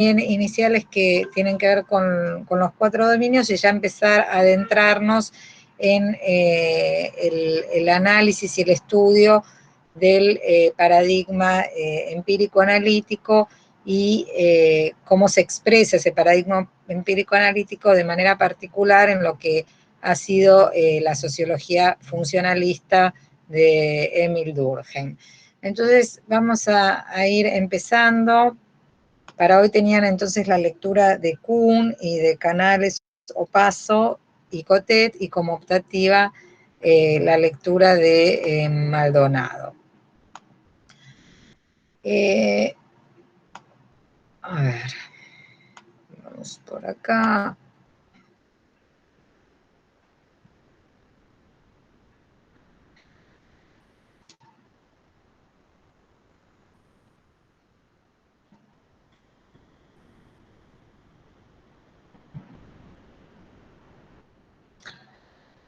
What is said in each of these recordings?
iniciales que tienen que ver con los 4 dominios y ya empezar a adentrarnos en el análisis y el estudio del paradigma empírico-analítico y cómo se expresa ese paradigma empírico-analítico de manera particular en lo que ha sido la sociología funcionalista de Emil Durkheim. Entonces vamos a ir empezando. Para hoy tenían entonces la lectura de Kuhn y de Canales, Opaso y Cotet, y como optativa la lectura de Maldonado. A ver, vamos por acá.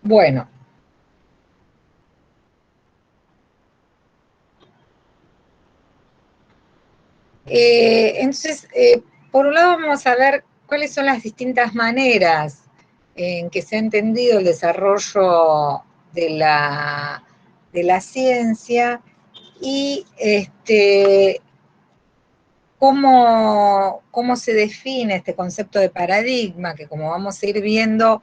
Bueno. Entonces, por un lado vamos a ver cuáles son las distintas maneras en que se ha entendido el desarrollo de la ciencia y cómo se define este concepto de paradigma, que como vamos a ir viendo,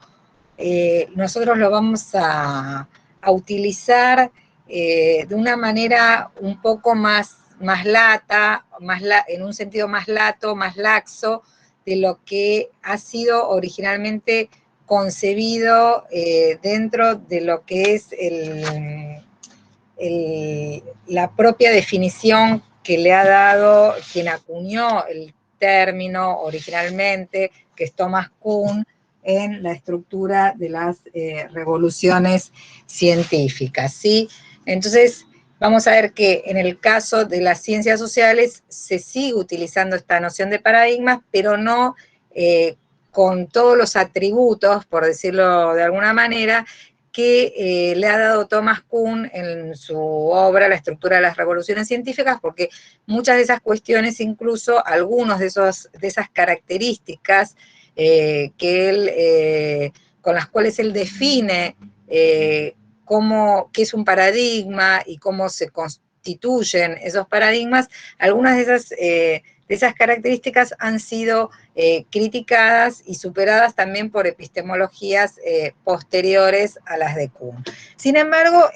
nosotros lo vamos a utilizar de una manera un poco más lata, en un sentido más lato, más laxo, de lo que ha sido originalmente concebido dentro de lo que es la propia definición que le ha dado quien acuñó el término originalmente, que es Thomas Kuhn, en la estructura de las revoluciones científicas, ¿sí? Entonces, vamos a ver que en el caso de las ciencias sociales se sigue utilizando esta noción de paradigmas, pero no con todos los atributos, por decirlo de alguna manera, que le ha dado Thomas Kuhn en su obra La estructura de las revoluciones científicas, porque muchas de esas cuestiones, incluso algunos de esas características con las cuales él define qué es un paradigma y cómo se constituyen esos paradigmas, algunas de esas características han sido criticadas y superadas también por epistemologías posteriores a las de Kuhn. Sin embargo,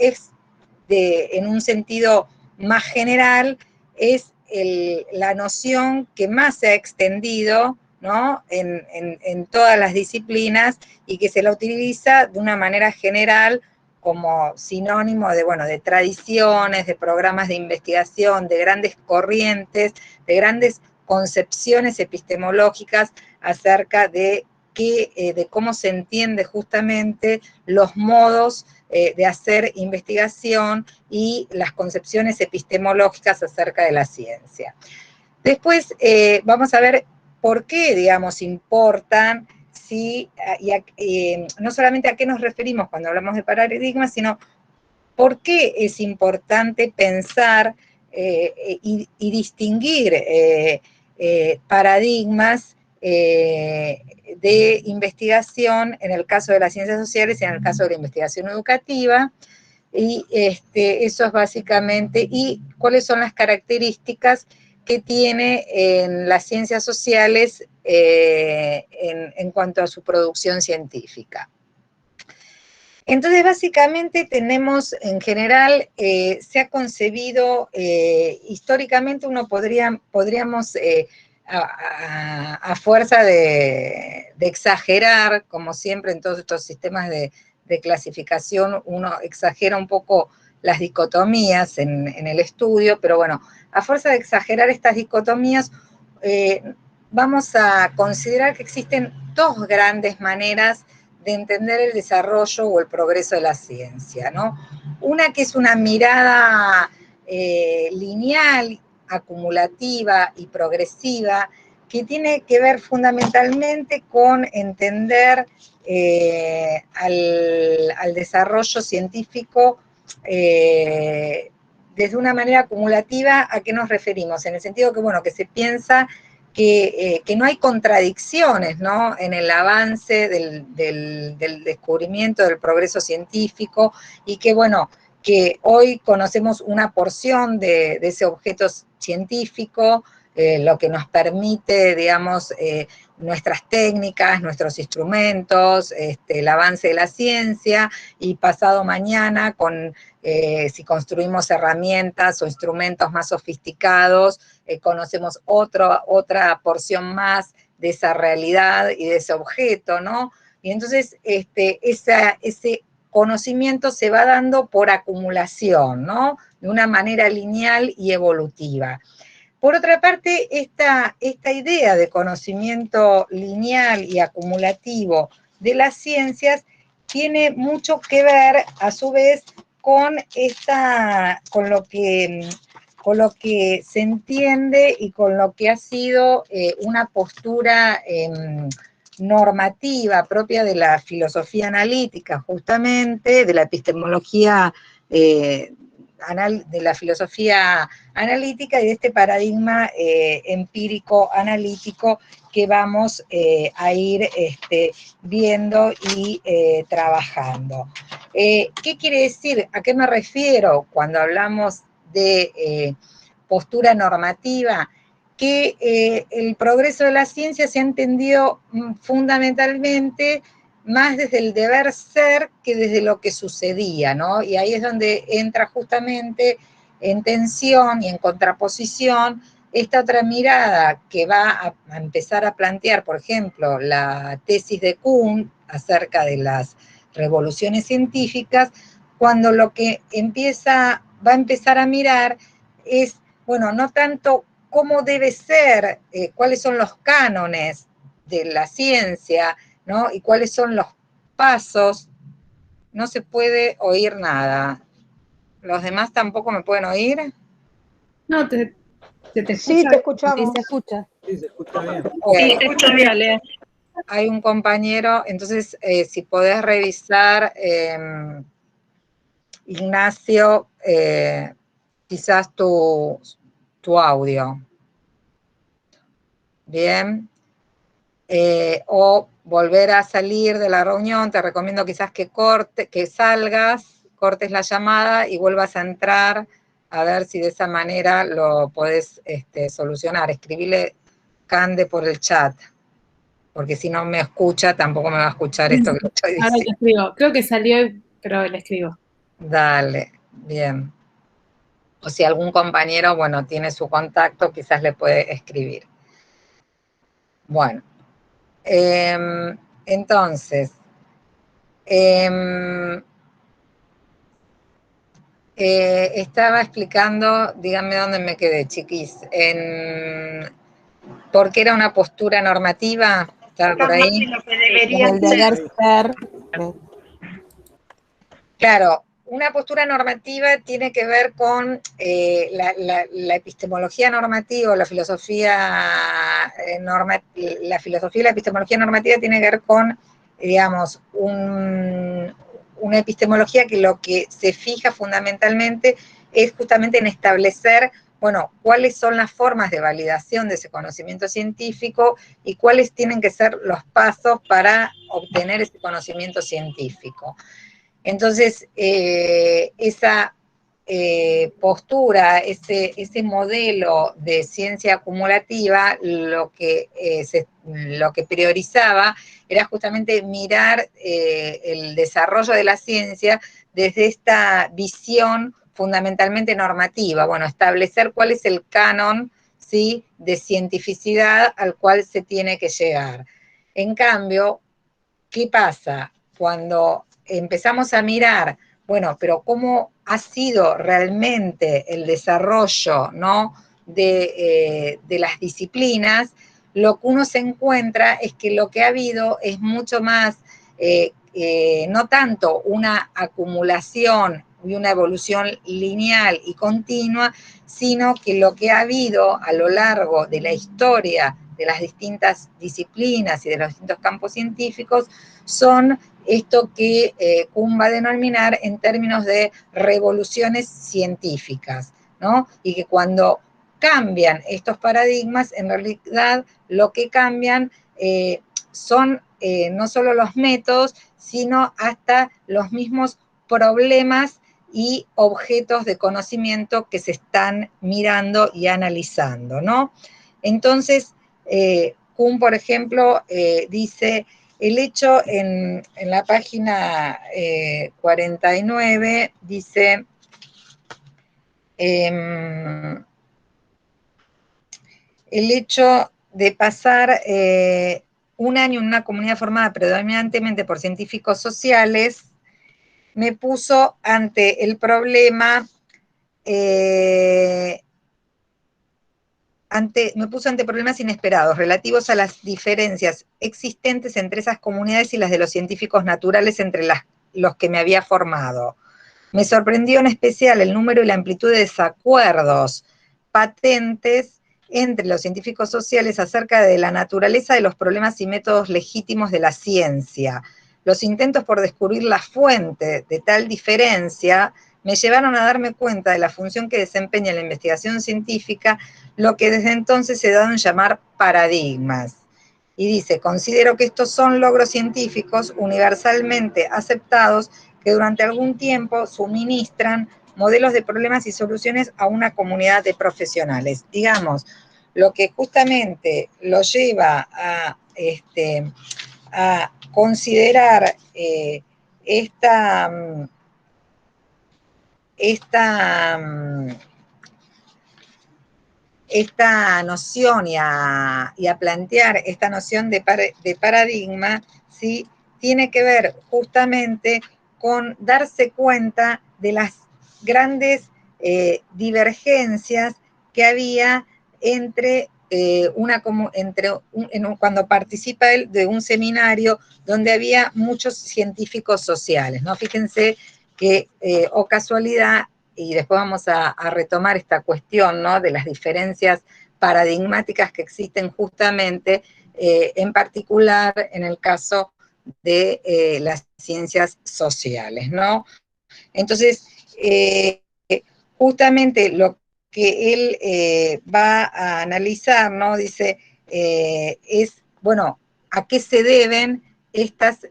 en un sentido más general, es la noción que más se ha extendido, ¿no?, en todas las disciplinas y que se la utiliza de una manera general como sinónimo de tradiciones, de programas de investigación, de grandes corrientes, de grandes concepciones epistemológicas acerca de cómo se entiende justamente los modos de hacer investigación y las concepciones epistemológicas acerca de la ciencia. Después vamos a ver por qué, digamos, importan, no solamente a qué nos referimos cuando hablamos de paradigmas, sino por qué es importante pensar y distinguir paradigmas de investigación en el caso de las ciencias sociales y en el caso de la investigación educativa, y eso es básicamente, y cuáles son las características que tiene en las ciencias sociales en cuanto a su producción científica. Entonces, básicamente tenemos, en general, se ha concebido, históricamente podríamos, a fuerza de exagerar, como siempre en todos estos sistemas de clasificación, uno exagera un poco las dicotomías en el estudio, pero bueno, a fuerza de exagerar estas dicotomías, vamos a considerar que existen dos grandes maneras de entender el desarrollo o el progreso de la ciencia, ¿no? Una que es una mirada lineal, acumulativa y progresiva, que tiene que ver fundamentalmente con entender al desarrollo científico desde una manera acumulativa. ¿A qué nos referimos? En el sentido que, bueno, que se piensa que no hay contradicciones, ¿no?, en el avance del descubrimiento, del progreso científico, y que, bueno, que hoy conocemos una porción de ese objeto científico, lo que nos permite, digamos, nuestras técnicas, nuestros instrumentos, el avance de la ciencia, y pasado mañana, si construimos herramientas o instrumentos más sofisticados, conocemos otra porción más de esa realidad y de ese objeto, ¿no? Y entonces ese conocimiento se va dando por acumulación, ¿no?, de una manera lineal y evolutiva. Por otra parte, esta idea de conocimiento lineal y acumulativo de las ciencias tiene mucho que ver, a su vez, con lo que se entiende y con lo que ha sido una postura normativa propia de la filosofía analítica, justamente, de la epistemología, de la filosofía analítica, y de este paradigma empírico analítico que vamos a ir viendo y trabajando. ¿Qué quiere decir? ¿A qué me refiero cuando hablamos de postura normativa? Que el progreso de la ciencia se ha entendido fundamentalmente más desde el deber ser que desde lo que sucedía, ¿no? Y ahí es donde entra justamente en tensión y en contraposición esta otra mirada que va a empezar a plantear, por ejemplo, la tesis de Kuhn acerca de las revoluciones científicas, cuando lo que va a empezar a mirar es, bueno, no tanto cómo debe ser, cuáles son los cánones de la ciencia, ¿no?, y cuáles son los pasos. No se puede oír nada. ¿Los demás tampoco me pueden oír? No, se te escucha. Sí, te escuchamos. Sí, se escucha. Sí, se escucha bien. Sí, te escucha bien, Lea. Hay un compañero, entonces, si podés revisar, Ignacio, quizás tu audio. Bien. O volver a salir de la reunión, te recomiendo quizás que salgas, cortes la llamada y vuelvas a entrar, a ver si de esa manera lo podés solucionar. Escribile Cande por el chat, porque si no me escucha, tampoco me va a escuchar esto que le estoy Ahora diciendo. le escribo. Creo que salió, pero le escribo. Dale, bien. O si algún compañero, bueno, tiene su contacto, quizás le puede escribir. Bueno, entonces, estaba explicando, díganme dónde me quedé, chiquis, ¿por qué era una postura normativa? ¿Estaba por ahí? Lo que debería El deber ser. Claro, una postura normativa tiene que ver con la epistemología normativa, la filosofía la filosofía y la epistemología normativa tiene que ver con, digamos, una epistemología que lo que se fija fundamentalmente es justamente en establecer, bueno, cuáles son las formas de validación de ese conocimiento científico y cuáles tienen que ser los pasos para obtener ese conocimiento científico. Entonces, esa postura, ese modelo de ciencia acumulativa, lo que priorizaba era justamente mirar el desarrollo de la ciencia desde esta visión fundamentalmente normativa, bueno, establecer cuál es el canon, ¿sí?, de cientificidad al cual se tiene que llegar. En cambio, ¿qué pasa cuando empezamos a mirar, bueno, pero cómo ha sido realmente el desarrollo, ¿no?, de las disciplinas? Lo que uno se encuentra es que lo que ha habido es mucho más, no tanto una acumulación y una evolución lineal y continua, sino que lo que ha habido a lo largo de la historia de las distintas disciplinas y de los distintos campos científicos son esto que Kuhn va a denominar en términos de revoluciones científicas, ¿no? Y que cuando cambian estos paradigmas, en realidad lo que cambian son no solo los métodos, sino hasta los mismos problemas y objetos de conocimiento que se están mirando y analizando, ¿no? Entonces, Kuhn, por ejemplo, dice, el hecho en la página 49, dice, el hecho de pasar un año en una comunidad formada predominantemente por científicos sociales me puso ante el problema, me puso ante problemas inesperados relativos a las diferencias existentes entre esas comunidades y las de los científicos naturales entre los que me había formado. Me sorprendió en especial el número y la amplitud de desacuerdos patentes entre los científicos sociales acerca de la naturaleza de los problemas y métodos legítimos de la ciencia. Los intentos por descubrir la fuente de tal diferencia me llevaron a darme cuenta de la función que desempeña la investigación científica, lo que desde entonces se ha dado en llamar paradigmas. Y dice, considero que estos son logros científicos universalmente aceptados que durante algún tiempo suministran modelos de problemas y soluciones a una comunidad de profesionales. Digamos, lo que justamente lo lleva a considerar esta noción y a plantear esta noción de paradigma, ¿sí? Tiene que ver justamente con darse cuenta de las grandes divergencias que había entre cuando participa él de un seminario donde había muchos científicos sociales, ¿no? Fíjense que, o casualidad, y después vamos a retomar esta cuestión, ¿no?, de las diferencias paradigmáticas que existen justamente, en particular en el caso de las ciencias sociales, ¿no? Entonces, justamente lo que él va a analizar, ¿no?, dice, es, bueno, ¿a qué se deben estas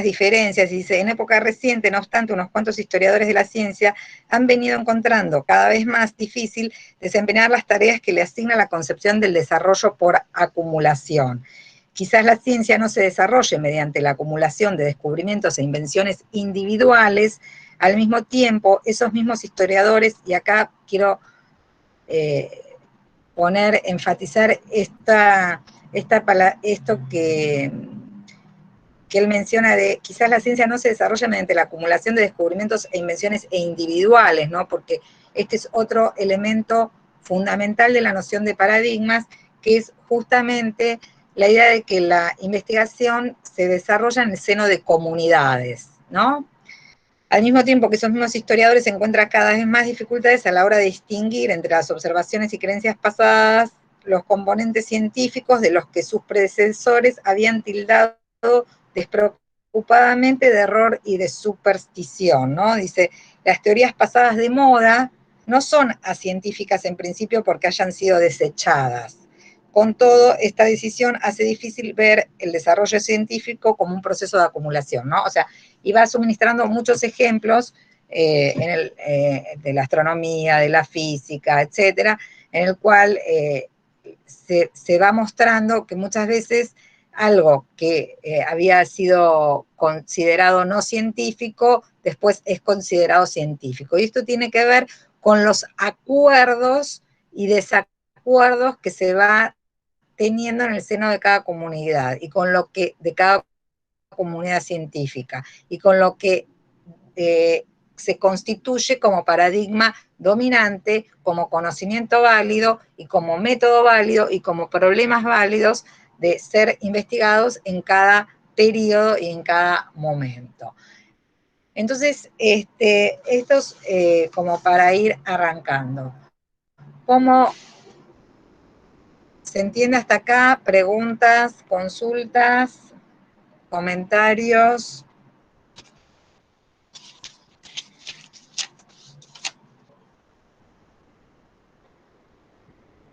diferencias? Y dice, en época reciente, no obstante, unos cuantos historiadores de la ciencia han venido encontrando cada vez más difícil desempeñar las tareas que le asigna la concepción del desarrollo por acumulación. Quizás la ciencia no se desarrolle mediante la acumulación de descubrimientos e invenciones individuales. Al mismo tiempo, esos mismos historiadores, y acá quiero enfatizar esto que él menciona de quizás la ciencia no se desarrolla mediante la acumulación de descubrimientos e invenciones individuales, ¿no? Porque este es otro elemento fundamental de la noción de paradigmas, que es justamente la idea de que la investigación se desarrolla en el seno de comunidades, ¿no? Al mismo tiempo que esos mismos historiadores encuentran cada vez más dificultades a la hora de distinguir entre las observaciones y creencias pasadas los componentes científicos de los que sus predecesores habían tildado despreocupadamente de error y de superstición, ¿no? Dice, las teorías pasadas de moda no son acientíficas en principio porque hayan sido desechadas. Con todo, esta decisión hace difícil ver el desarrollo científico como un proceso de acumulación, ¿no? O sea, y va suministrando muchos ejemplos de la astronomía, de la física, etcétera, en el cual se va mostrando que muchas veces algo que había sido considerado no científico, después es considerado científico. Y esto tiene que ver con los acuerdos y desacuerdos que se va teniendo en el seno de cada comunidad y con lo que de cada comunidad científica y con lo que se constituye como paradigma dominante, como conocimiento válido y como método válido y como problemas válidos de ser investigados en cada periodo y en cada momento. Entonces, estos como para ir arrancando. ¿Cómo se entiende hasta acá? ¿Preguntas, consultas, comentarios?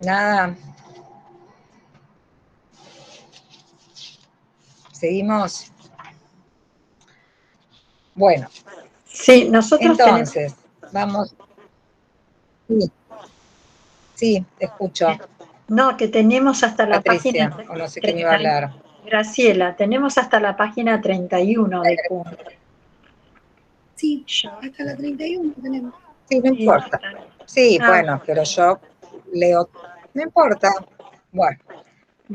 Nada. ¿Seguimos? Bueno. Sí, nosotros entonces, vamos. Sí, sí, te escucho. No, que tenemos hasta la Patricia, página o no sé quién iba a hablar. Graciela, tenemos hasta la página 31 de CUN. Sí, hasta la 31 tenemos. Sí, no importa. Sí, bueno, pero yo leo, no importa. Bueno,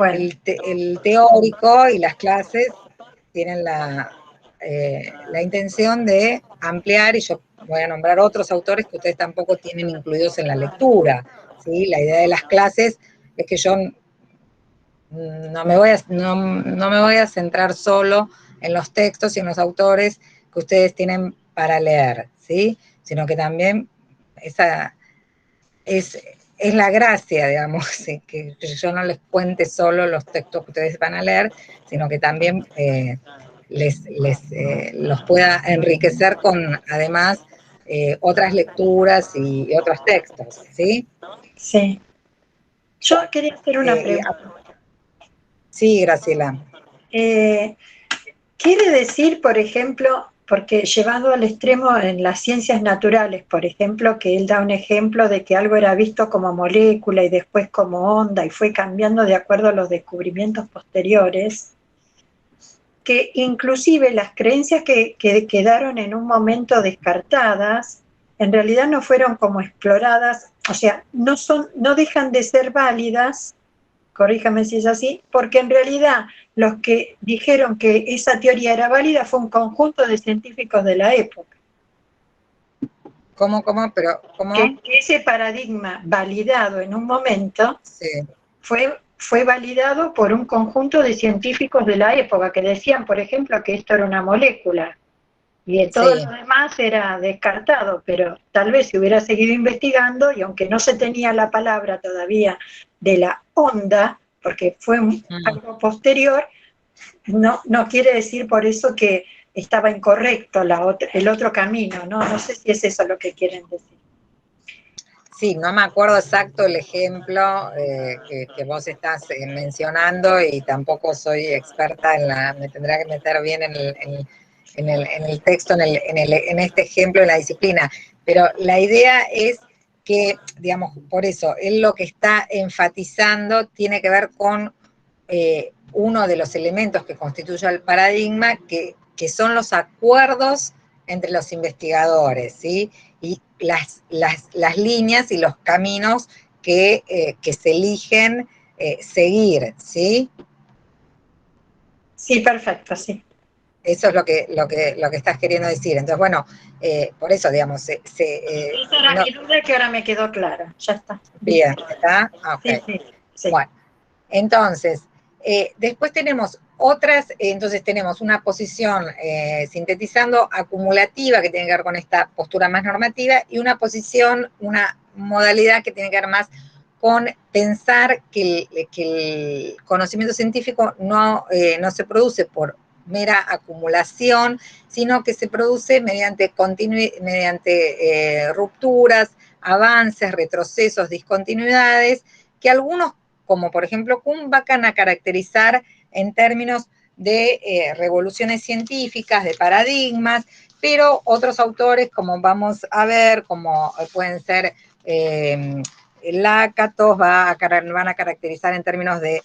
el teórico y las clases tienen la intención de ampliar, y yo voy a nombrar otros autores que ustedes tampoco tienen incluidos en la lectura, ¿sí? La idea de las clases es que yo no me voy a centrar solo en los textos y en los autores que ustedes tienen para leer, ¿sí? Sino que también esa es la gracia, digamos, que yo no les cuente solo los textos que ustedes van a leer, sino que también los pueda enriquecer con, además, otras lecturas y otros textos, ¿sí? Sí. Yo quería hacer una pregunta. Sí, Graciela. Quiere decir, por ejemplo, porque llevado al extremo en las ciencias naturales, por ejemplo, que él da un ejemplo de que algo era visto como molécula y después como onda y fue cambiando de acuerdo a los descubrimientos posteriores, que inclusive las creencias que quedaron en un momento descartadas, en realidad no fueron como exploradas, o sea, no dejan de ser válidas, corríjame si es así, porque en realidad los que dijeron que esa teoría era válida fue un conjunto de científicos de la época. ¿Cómo? Que ese paradigma validado en un momento fue validado por un conjunto de científicos de la época que decían, por ejemplo, que esto era una molécula y de todo lo demás era descartado, pero tal vez si hubiera seguido investigando y aunque no se tenía la palabra todavía de la onda, porque fue algo posterior, no quiere decir por eso que estaba incorrecto el otro camino, ¿no? No sé si es eso lo que quieren decir. Sí, no me acuerdo exacto el ejemplo que vos estás mencionando y tampoco soy experta me tendrá que meter bien en el texto, en este ejemplo, en la disciplina. Pero la idea es que, digamos, por eso, él lo que está enfatizando tiene que ver con uno de los elementos que constituye el paradigma, que son los acuerdos entre los investigadores, ¿sí? Y las líneas y los caminos que se eligen seguir, ¿sí? Sí, perfecto, sí. Eso es lo que estás queriendo decir. Entonces, bueno, por eso, digamos... esa era mi duda que ahora me quedó clara. Ya está. Bien, ¿está? Ok. Sí. Bueno, entonces, después tenemos otras, entonces tenemos una posición, sintetizando, acumulativa, que tiene que ver con esta postura más normativa, y una posición, una modalidad que tiene que ver más con pensar que el conocimiento científico no se produce por mera acumulación, sino que se produce mediante rupturas, avances, retrocesos, discontinuidades, que algunos, como por ejemplo Kuhn, van a caracterizar en términos de revoluciones científicas, de paradigmas, pero otros autores, como vamos a ver, como pueden ser Lakatos, van a caracterizar en términos de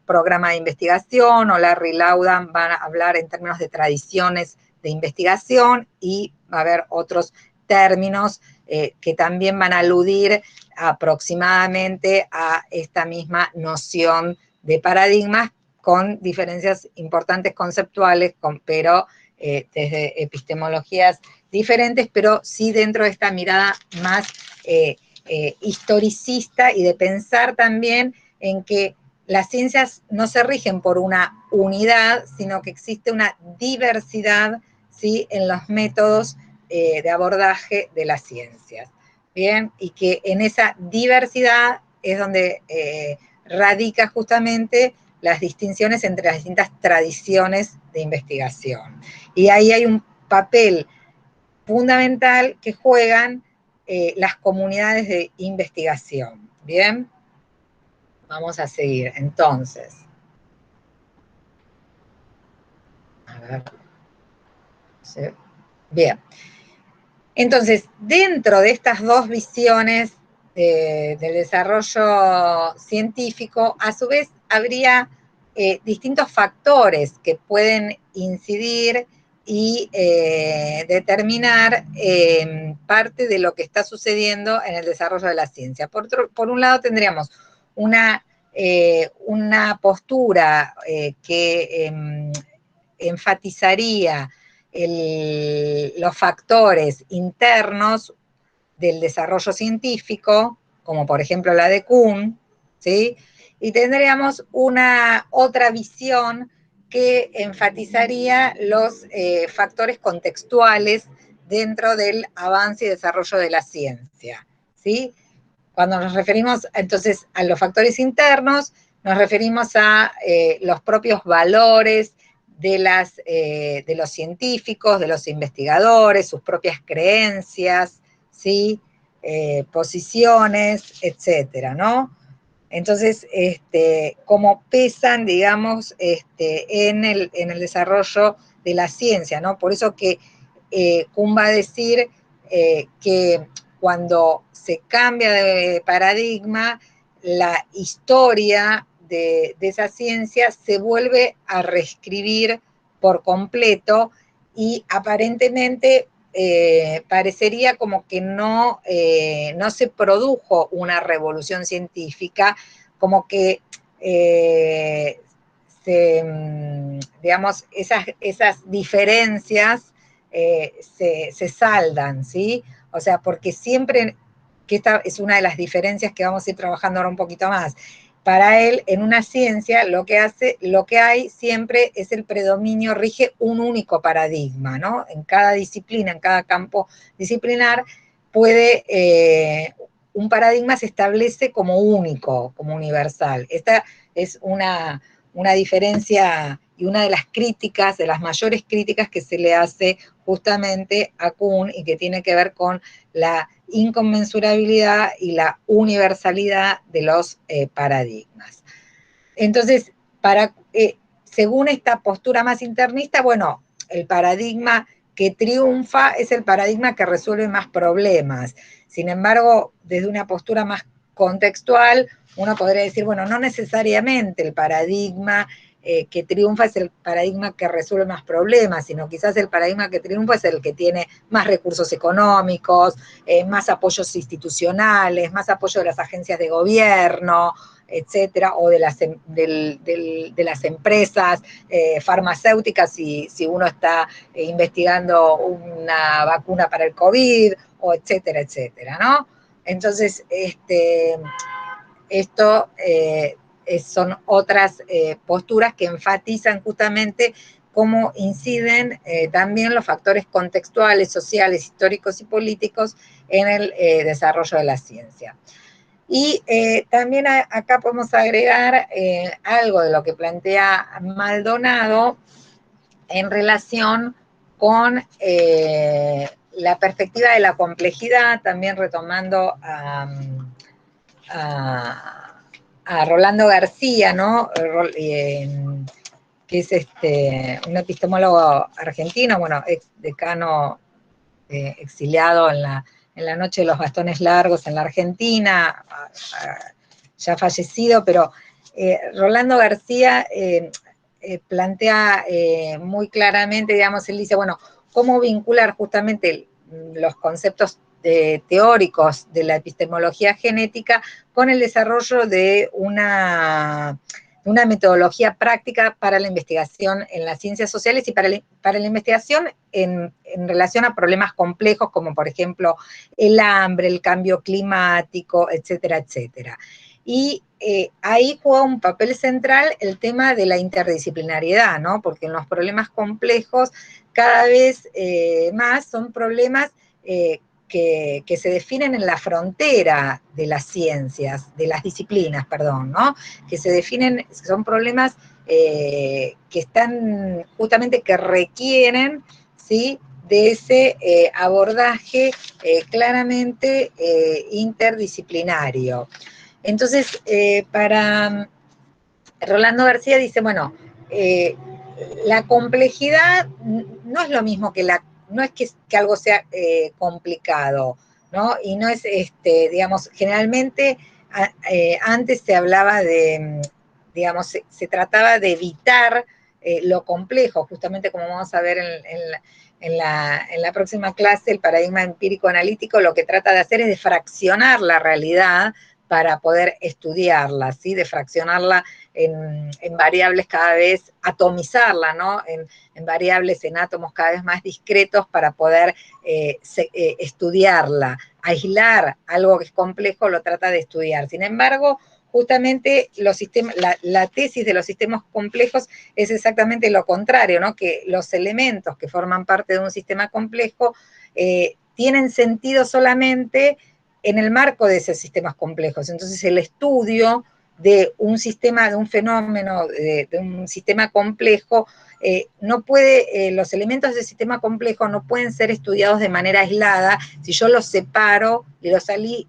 programa de investigación, o Larry Laudan van a hablar en términos de tradiciones de investigación, y va a haber otros términos que también van a aludir aproximadamente a esta misma noción de paradigmas, con diferencias importantes conceptuales, pero desde epistemologías diferentes, pero sí dentro de esta mirada más historicista, y de pensar también en que las ciencias no se rigen por una unidad, sino que existe una diversidad, ¿sí?, en los métodos de abordaje de las ciencias. Bien, y que en esa diversidad es donde radica justamente las distinciones entre las distintas tradiciones de investigación. Y ahí hay un papel fundamental que juegan las comunidades de investigación. Bien. vamos a seguir. Entonces, a ver. ¿Sí? Bien. Entonces, dentro de estas dos visiones del desarrollo científico, a su vez habría distintos factores que pueden incidir y determinar parte de lo que está sucediendo en el desarrollo de la ciencia. Por un lado tendríamos una postura que enfatizaría los factores internos del desarrollo científico, como por ejemplo la de Kuhn, ¿sí? Y tendríamos una otra visión que enfatizaría los factores contextuales dentro del avance y desarrollo de la ciencia, ¿sí? Cuando nos referimos entonces a los factores internos, nos referimos a los propios valores de los científicos, de los investigadores, sus propias creencias, ¿sí? Posiciones, etcétera, ¿no? Entonces, cómo pesan, digamos, en el desarrollo de la ciencia, ¿no? Por eso que Kuhn va a decir que cuando se cambia de paradigma, la historia de esa ciencia se vuelve a reescribir por completo y aparentemente parecería como que no se produjo una revolución científica, como que digamos, esas diferencias se saldan, ¿sí? O sea, porque siempre, que esta es una de las diferencias que vamos a ir trabajando ahora un poquito más, para él, en una ciencia, lo que hay siempre es el predominio, rige un único paradigma, ¿no? En cada disciplina, en cada campo disciplinar, un paradigma se establece como único, como universal. Esta es una diferencia y una de las críticas, de las mayores críticas que se le hace justamente a Kuhn y que tiene que ver con la inconmensurabilidad y la universalidad de los paradigmas. Entonces, según esta postura más internista, bueno, el paradigma que triunfa es el paradigma que resuelve más problemas. Sin embargo, desde una postura más contextual, uno podría decir, bueno, no necesariamente el paradigma que triunfa es el paradigma que resuelve más problemas, sino quizás el paradigma que triunfa es el que tiene más recursos económicos, más apoyos institucionales, más apoyo de las agencias de gobierno, etcétera, o de las empresas farmacéuticas, si uno está investigando una vacuna para el COVID, o etcétera, etcétera, ¿no? Entonces, esto son otras posturas que enfatizan justamente cómo inciden también los factores contextuales, sociales, históricos y políticos en el desarrollo de la ciencia. Y también acá podemos agregar algo de lo que plantea Maldonado en relación con la perspectiva de la complejidad, también retomando a Rolando García, ¿no? Que es un epistemólogo argentino, bueno, ex decano exiliado en la noche de los bastones largos en la Argentina, ya fallecido, pero Rolando García plantea muy claramente, digamos, él dice, bueno, cómo vincular justamente los conceptos teóricos de la epistemología genética con el desarrollo de una metodología práctica para la investigación en las ciencias sociales y para la investigación en relación a problemas complejos como por ejemplo el hambre, el cambio climático, etcétera, etcétera. Y ahí juega un papel central el tema de la interdisciplinariedad, ¿no? Porque en los problemas complejos cada vez más son problemas que se definen en la frontera de las ciencias, de las disciplinas, perdón, ¿no? Que se definen, son problemas que están justamente, que requieren, ¿sí?, de ese abordaje claramente interdisciplinario. Entonces, para Rolando García dice, bueno, la complejidad no es lo mismo que no es que algo sea complicado, ¿no? Y no es, digamos, generalmente antes se hablaba de, digamos, se trataba de evitar lo complejo, justamente como vamos a ver en la próxima clase, el paradigma empírico analítico lo que trata de hacer es de fraccionar la realidad para poder estudiarla, ¿sí? De fraccionarla en variables cada vez, atomizarla, ¿no? En variables, en átomos cada vez más discretos para poder estudiarla. Aislar algo que es complejo lo trata de estudiar. Sin embargo, justamente los sistemas, la tesis de los sistemas complejos es exactamente lo contrario, ¿no? Que los elementos que forman parte de un sistema complejo tienen sentido solamente en el marco de esos sistemas complejos. Entonces, el estudio de un sistema, de un fenómeno, de un sistema complejo, no puede, los elementos del sistema complejo no pueden ser estudiados de manera aislada si yo los separo y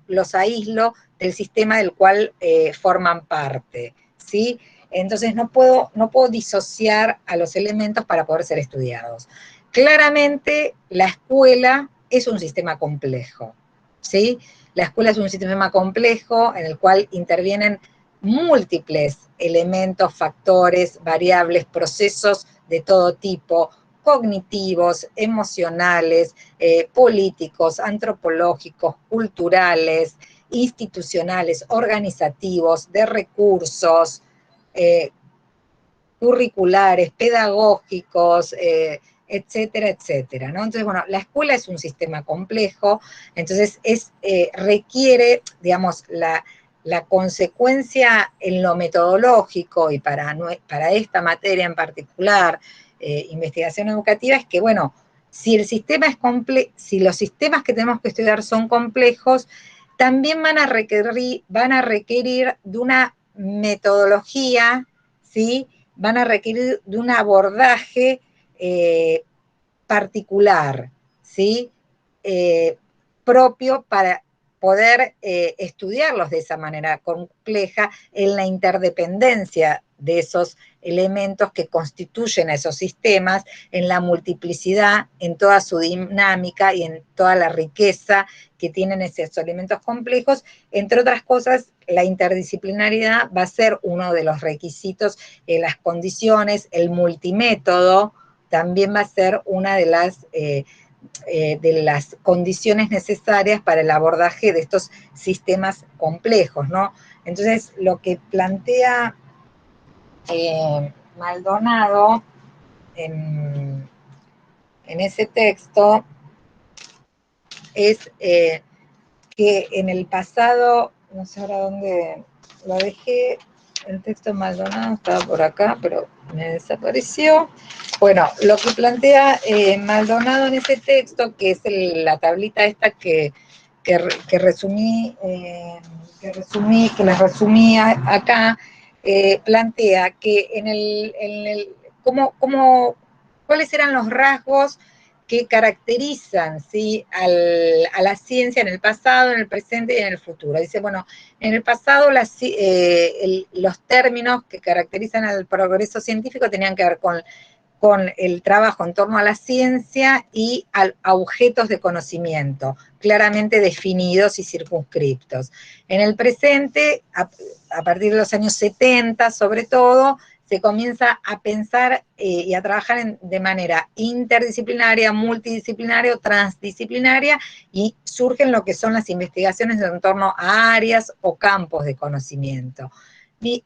los aíslo del sistema del cual forman parte, ¿sí? Entonces no puedo disociar a los elementos para poder ser estudiados. Claramente la escuela es un sistema complejo, ¿sí? La escuela es un sistema complejo en el cual intervienen múltiples elementos, factores, variables, procesos de todo tipo, cognitivos, emocionales, políticos, antropológicos, culturales, institucionales, organizativos, de recursos, curriculares, pedagógicos, etcétera, etcétera, ¿no? Entonces, bueno, la escuela es un sistema complejo, entonces requiere, digamos, la consecuencia en lo metodológico y para esta materia en particular, investigación educativa, es que, bueno, si el sistema es si los sistemas que tenemos que estudiar son complejos, también van a requerir de una metodología, ¿sí? Van a requerir de un abordaje particular, ¿sí? Propio para poder estudiarlos de esa manera compleja en la interdependencia de esos elementos que constituyen a esos sistemas, en la multiplicidad, en toda su dinámica y en toda la riqueza que tienen esos elementos complejos. Entre otras cosas, la interdisciplinariedad va a ser uno de los requisitos, las condiciones, el multimétodo también va a ser una de las condiciones necesarias para el abordaje de estos sistemas complejos, ¿no? Entonces, lo que plantea Maldonado en ese texto es que en el pasado, no sé ahora dónde lo dejé, el texto de Maldonado estaba por acá, pero me desapareció. Bueno, lo que plantea Maldonado en ese texto, que es la tablita esta que resumí, que les resumí acá, plantea que cuáles eran los rasgos que caracterizan, ¿sí? a la ciencia en el pasado, en el presente y en el futuro. Dice, bueno, en el pasado los términos que caracterizan al progreso científico tenían que ver con el trabajo en torno a la ciencia y a objetos de conocimiento, claramente definidos y circunscriptos. En el presente, a partir de los años 70 sobre todo, se comienza a pensar y a trabajar de manera interdisciplinaria, multidisciplinaria o transdisciplinaria, y surgen lo que son las investigaciones en torno a áreas o campos de conocimiento.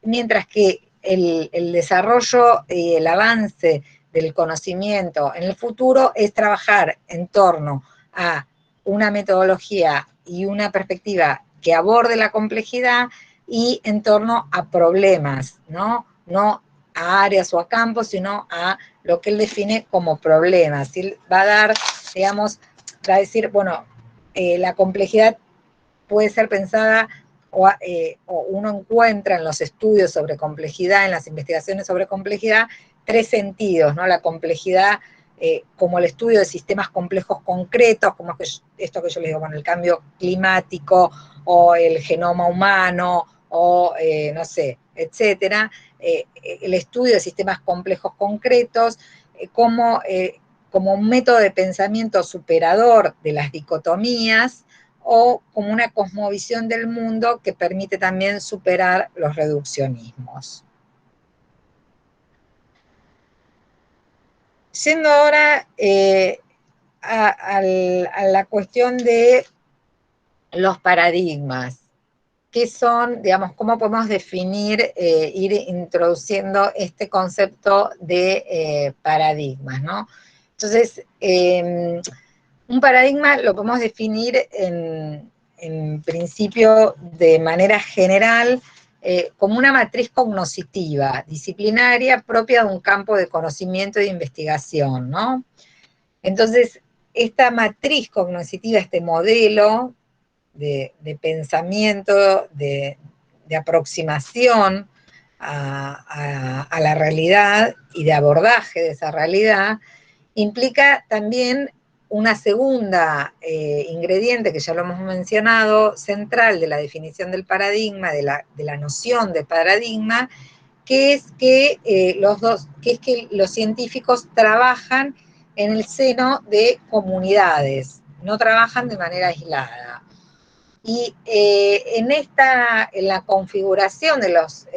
Mientras que el desarrollo y el avance del conocimiento en el futuro es trabajar en torno a una metodología y una perspectiva que aborde la complejidad y en torno a problemas, ¿no? No a áreas o a campos, sino a lo que él define como problemas. Él va a dar, digamos, va a decir, bueno, la complejidad puede ser pensada o uno encuentra en los estudios sobre complejidad, en las investigaciones sobre complejidad, tres sentidos, ¿no? La complejidad como el estudio de sistemas complejos concretos, como esto que yo les digo, bueno, el cambio climático o el genoma humano o no sé, etcétera, el estudio de sistemas complejos concretos, como un método de pensamiento superador de las dicotomías, o como una cosmovisión del mundo que permite también superar los reduccionismos. Yendo ahora a la cuestión de los paradigmas. ¿Qué son, digamos, cómo podemos definir, ir introduciendo este concepto de paradigmas, ¿no? Entonces, un paradigma lo podemos definir en principio de manera general como una matriz cognoscitiva, disciplinaria, propia de un campo de conocimiento e de investigación, ¿no? Entonces, esta matriz cognoscitiva, este modelo de pensamiento, de aproximación a la realidad y de abordaje de esa realidad, implica también una segunda ingrediente, que ya lo hemos mencionado, central de la definición del paradigma, de la noción de paradigma, que es que los científicos trabajan en el seno de comunidades, no trabajan de manera aislada. Y en la configuración de los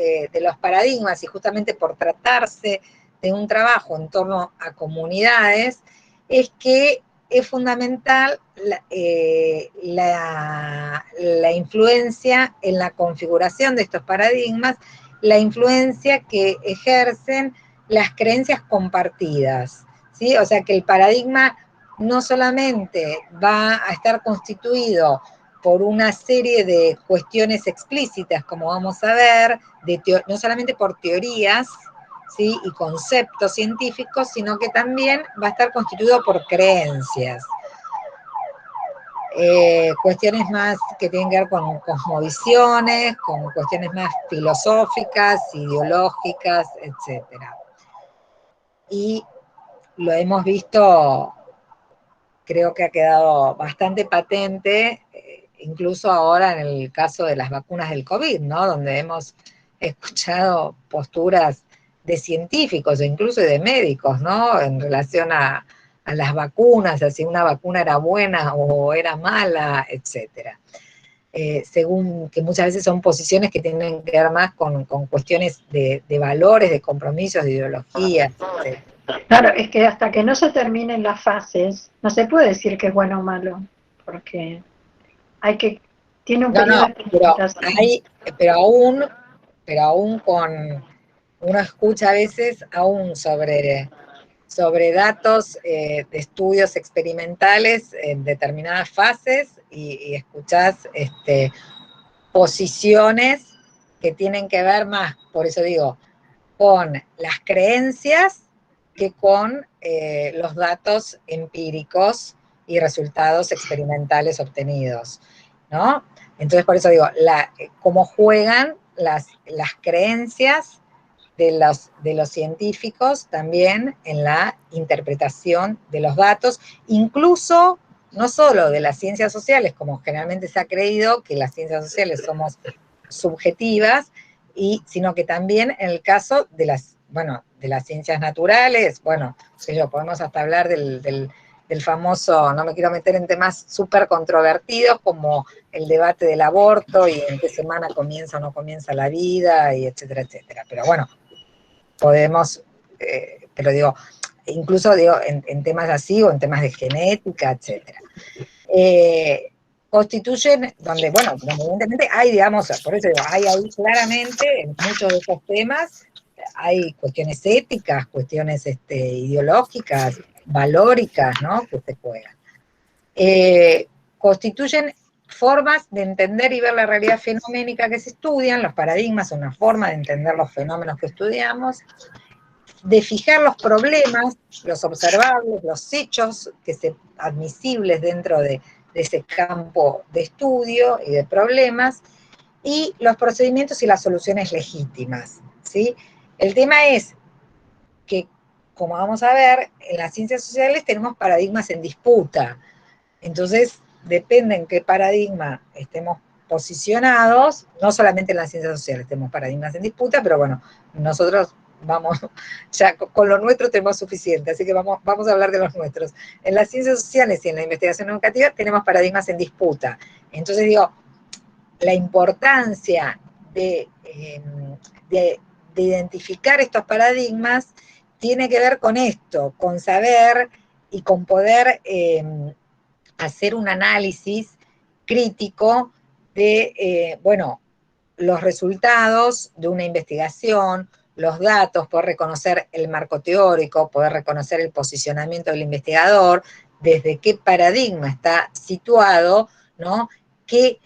paradigmas, y justamente por tratarse de un trabajo en torno a comunidades, es que es fundamental la influencia en la configuración de estos paradigmas, la influencia que ejercen las creencias compartidas, ¿sí? O sea, que el paradigma no solamente va a estar constituido por una serie de cuestiones explícitas, como vamos a ver, no solamente por teorías, ¿sí?, y conceptos científicos, sino que también va a estar constituido por creencias. Cuestiones más que tienen que ver con cosmovisiones, con cuestiones más filosóficas, ideológicas, etc. Y lo hemos visto, creo que ha quedado bastante patente, incluso ahora en el caso de las vacunas del COVID, ¿no? Donde hemos escuchado posturas de científicos e incluso de médicos, ¿no? En relación a las vacunas, a si una vacuna era buena o era mala, etcétera. Según que muchas veces son posiciones que tienen que ver más con cuestiones de valores, de compromisos, de ideologías, etcétera. Claro, es que hasta que no se terminen las fases, no se puede decir que es bueno o malo, porque tiene un periodo de experimentación. Pero aún uno escucha a veces aún sobre datos de estudios experimentales en determinadas fases y escuchás posiciones que tienen que ver más, por eso digo, con las creencias que con los datos empíricos y resultados experimentales obtenidos, ¿no? Entonces, por eso digo, cómo juegan las creencias de los científicos también en la interpretación de los datos, incluso no solo de las ciencias sociales, como generalmente se ha creído que las ciencias sociales somos subjetivas, sino que también en el caso de las ciencias naturales, podemos hasta hablar del famoso, no me quiero meter en temas súper controvertidos como el debate del aborto y en qué semana comienza o no comienza la vida, y etcétera, etcétera. Pero bueno, podemos, pero digo, incluso digo, en temas así o en temas de genética, etcétera. Constituyen, donde evidentemente hay, digamos, por eso digo, hay ahí claramente, en muchos de estos temas, hay cuestiones éticas, cuestiones ideológicas, valóricas, ¿no?, que se juegan. Constituyen formas de entender y ver la realidad fenoménica que se estudian, los paradigmas son una forma de entender los fenómenos que estudiamos, de fijar los problemas, los observables, los hechos admisibles dentro de ese campo de estudio y de problemas, y los procedimientos y las soluciones legítimas, ¿sí? El tema es que, como vamos a ver, en las ciencias sociales tenemos paradigmas en disputa, entonces depende en qué paradigma estemos posicionados, no solamente en las ciencias sociales, tenemos paradigmas en disputa, pero bueno, nosotros vamos, ya con lo nuestro tenemos suficiente, así que vamos a hablar de los nuestros. En las ciencias sociales y en la investigación educativa tenemos paradigmas en disputa. Entonces digo, la importancia de identificar estos paradigmas tiene que ver con esto, con saber y con poder hacer un análisis crítico de, bueno, los resultados de una investigación, los datos, poder reconocer el marco teórico, poder reconocer el posicionamiento del investigador, desde qué paradigma está situado, ¿no? ¿Qué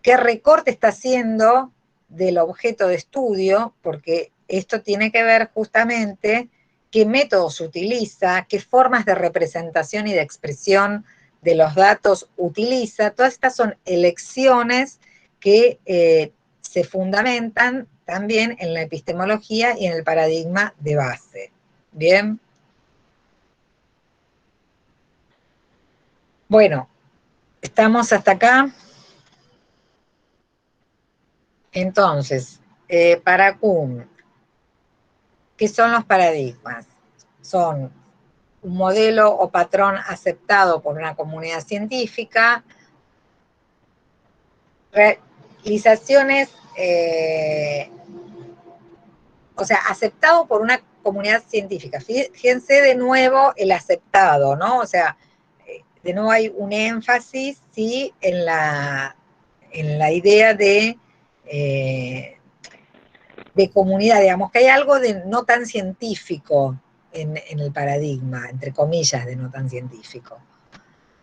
recorte está haciendo del objeto de estudio? Porque esto tiene que ver justamente qué métodos utiliza, qué formas de representación y de expresión de los datos utiliza. Todas estas son elecciones que se fundamentan también en la epistemología y en el paradigma de base. ¿Bien? Bueno, ¿estamos hasta acá? Entonces, para Kuhn, ¿qué son los paradigmas? Son un modelo o patrón aceptado por una comunidad científica, realizaciones, o sea, aceptado por una comunidad científica. Fíjense de nuevo el aceptado, ¿no? O sea, de nuevo hay un énfasis, sí, en la idea de comunidad, digamos, que hay algo de no tan científico en el paradigma, entre comillas, de no tan científico,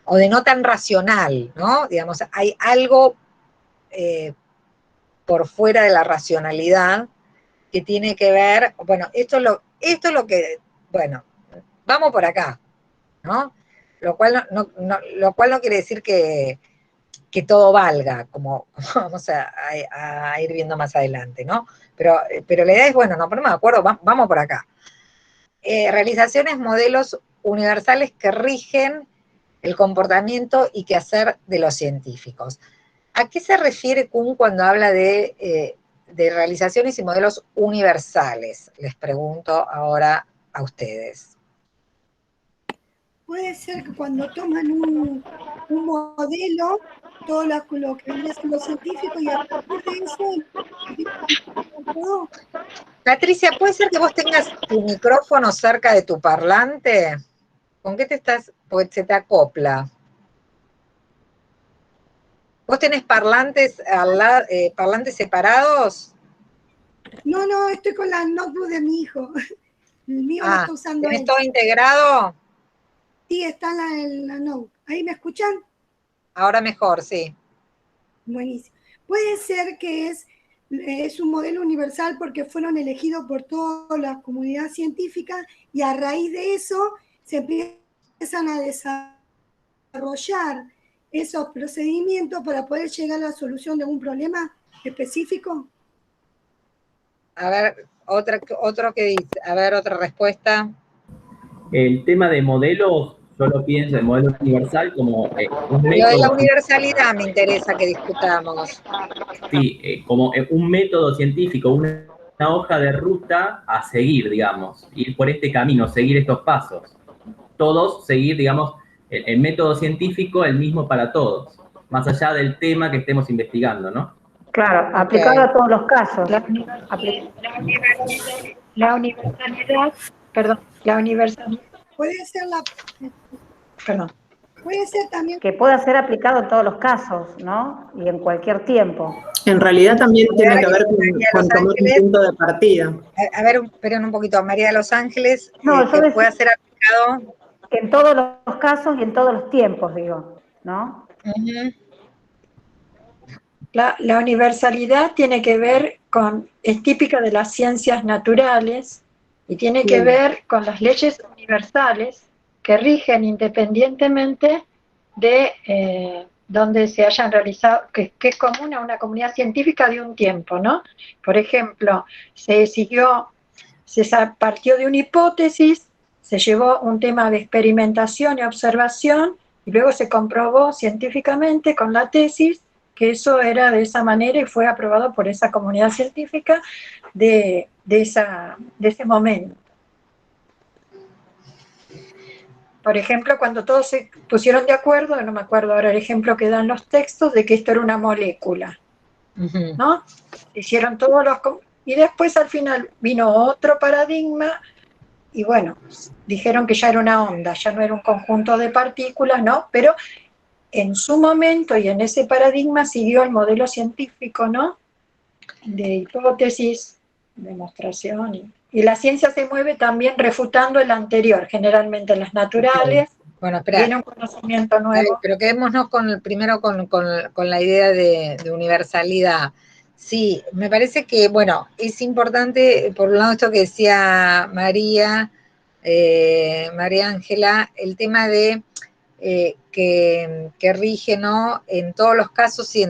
o de no tan racional, ¿no? Digamos, hay algo por fuera de la racionalidad que tiene que ver, bueno, esto es lo que, bueno, vamos por acá, ¿no? Lo cual lo cual no quiere decir que todo valga, como vamos a ir viendo más adelante, ¿no? Pero la idea es, bueno, nos ponemos de acuerdo, vamos por acá. Realizaciones, modelos universales que rigen el comportamiento y quehacer de los científicos. ¿A qué se refiere Kuhn cuando habla de realizaciones y modelos universales? Les pregunto ahora a ustedes. Puede ser que cuando toman un modelo, todo lo que vendría siendo científico, y a partir de eso, Patricia, ¿puede ser que vos tengas tu micrófono cerca de tu parlante? ¿Con qué te estás? Porque se te acopla. ¿Vos tenés parlantes parlantes separados? No, estoy con la notebook de mi hijo. El mío lo está usando ¿tenés él. todo integrado? Sí, está en la notebook. ¿Ahí me escuchan? Ahora mejor, sí. Buenísimo. Puede ser que es un modelo universal porque fueron elegidos por toda la comunidad científica y a raíz de eso se empiezan a desarrollar esos procedimientos para poder llegar a la solución de un problema específico. A ver, otro que dice, a ver, otra respuesta. El tema de modelos, yo lo pienso, el modelo universal como un Lo de método. la universalidad me interesa que discutamos. Sí, como un método científico, una hoja de ruta a seguir, digamos, ir por este camino, seguir estos pasos. Todos seguir, digamos, el método científico, el mismo para todos, más allá del tema que estemos investigando, ¿no? Claro, aplicado a todos los casos. La universalidad, Puede ser puede ser también que pueda ser aplicado en todos los casos, ¿no? Y en cualquier tiempo. En realidad también tiene que ver con tomar un punto de partida. A ver, esperen un poquito. María de los Ángeles, No, que pueda ser aplicado. En todos los casos y en todos los tiempos, digo, ¿no? Uh-huh. La universalidad tiene que ver es típica de las ciencias naturales y tiene que ver con las leyes universales que rigen independientemente de donde se hayan realizado, que es común a una comunidad científica de un tiempo, ¿no? Por ejemplo, se partió de una hipótesis, se llevó un tema de experimentación y observación, y luego se comprobó científicamente con la tesis que eso era de esa manera y fue aprobado por esa comunidad científica de ese momento. Por ejemplo, cuando todos se pusieron de acuerdo, no me acuerdo ahora el ejemplo que dan los textos, de que esto era una molécula, ¿no? Hicieron todos los... Y después al final vino otro paradigma y bueno, dijeron que ya era una onda, ya no era un conjunto de partículas, ¿no? Pero en su momento y en ese paradigma siguió el modelo científico, ¿no? De hipótesis, demostración. Y la ciencia se mueve también refutando el anterior, generalmente en las naturales. Bueno, espera. Viene un conocimiento nuevo. Pero quedémonos primero con la idea de universalidad. Sí, me parece que, bueno, es importante, por un lado, esto que decía María Ángela, el tema de que rige, ¿no? En todos los casos y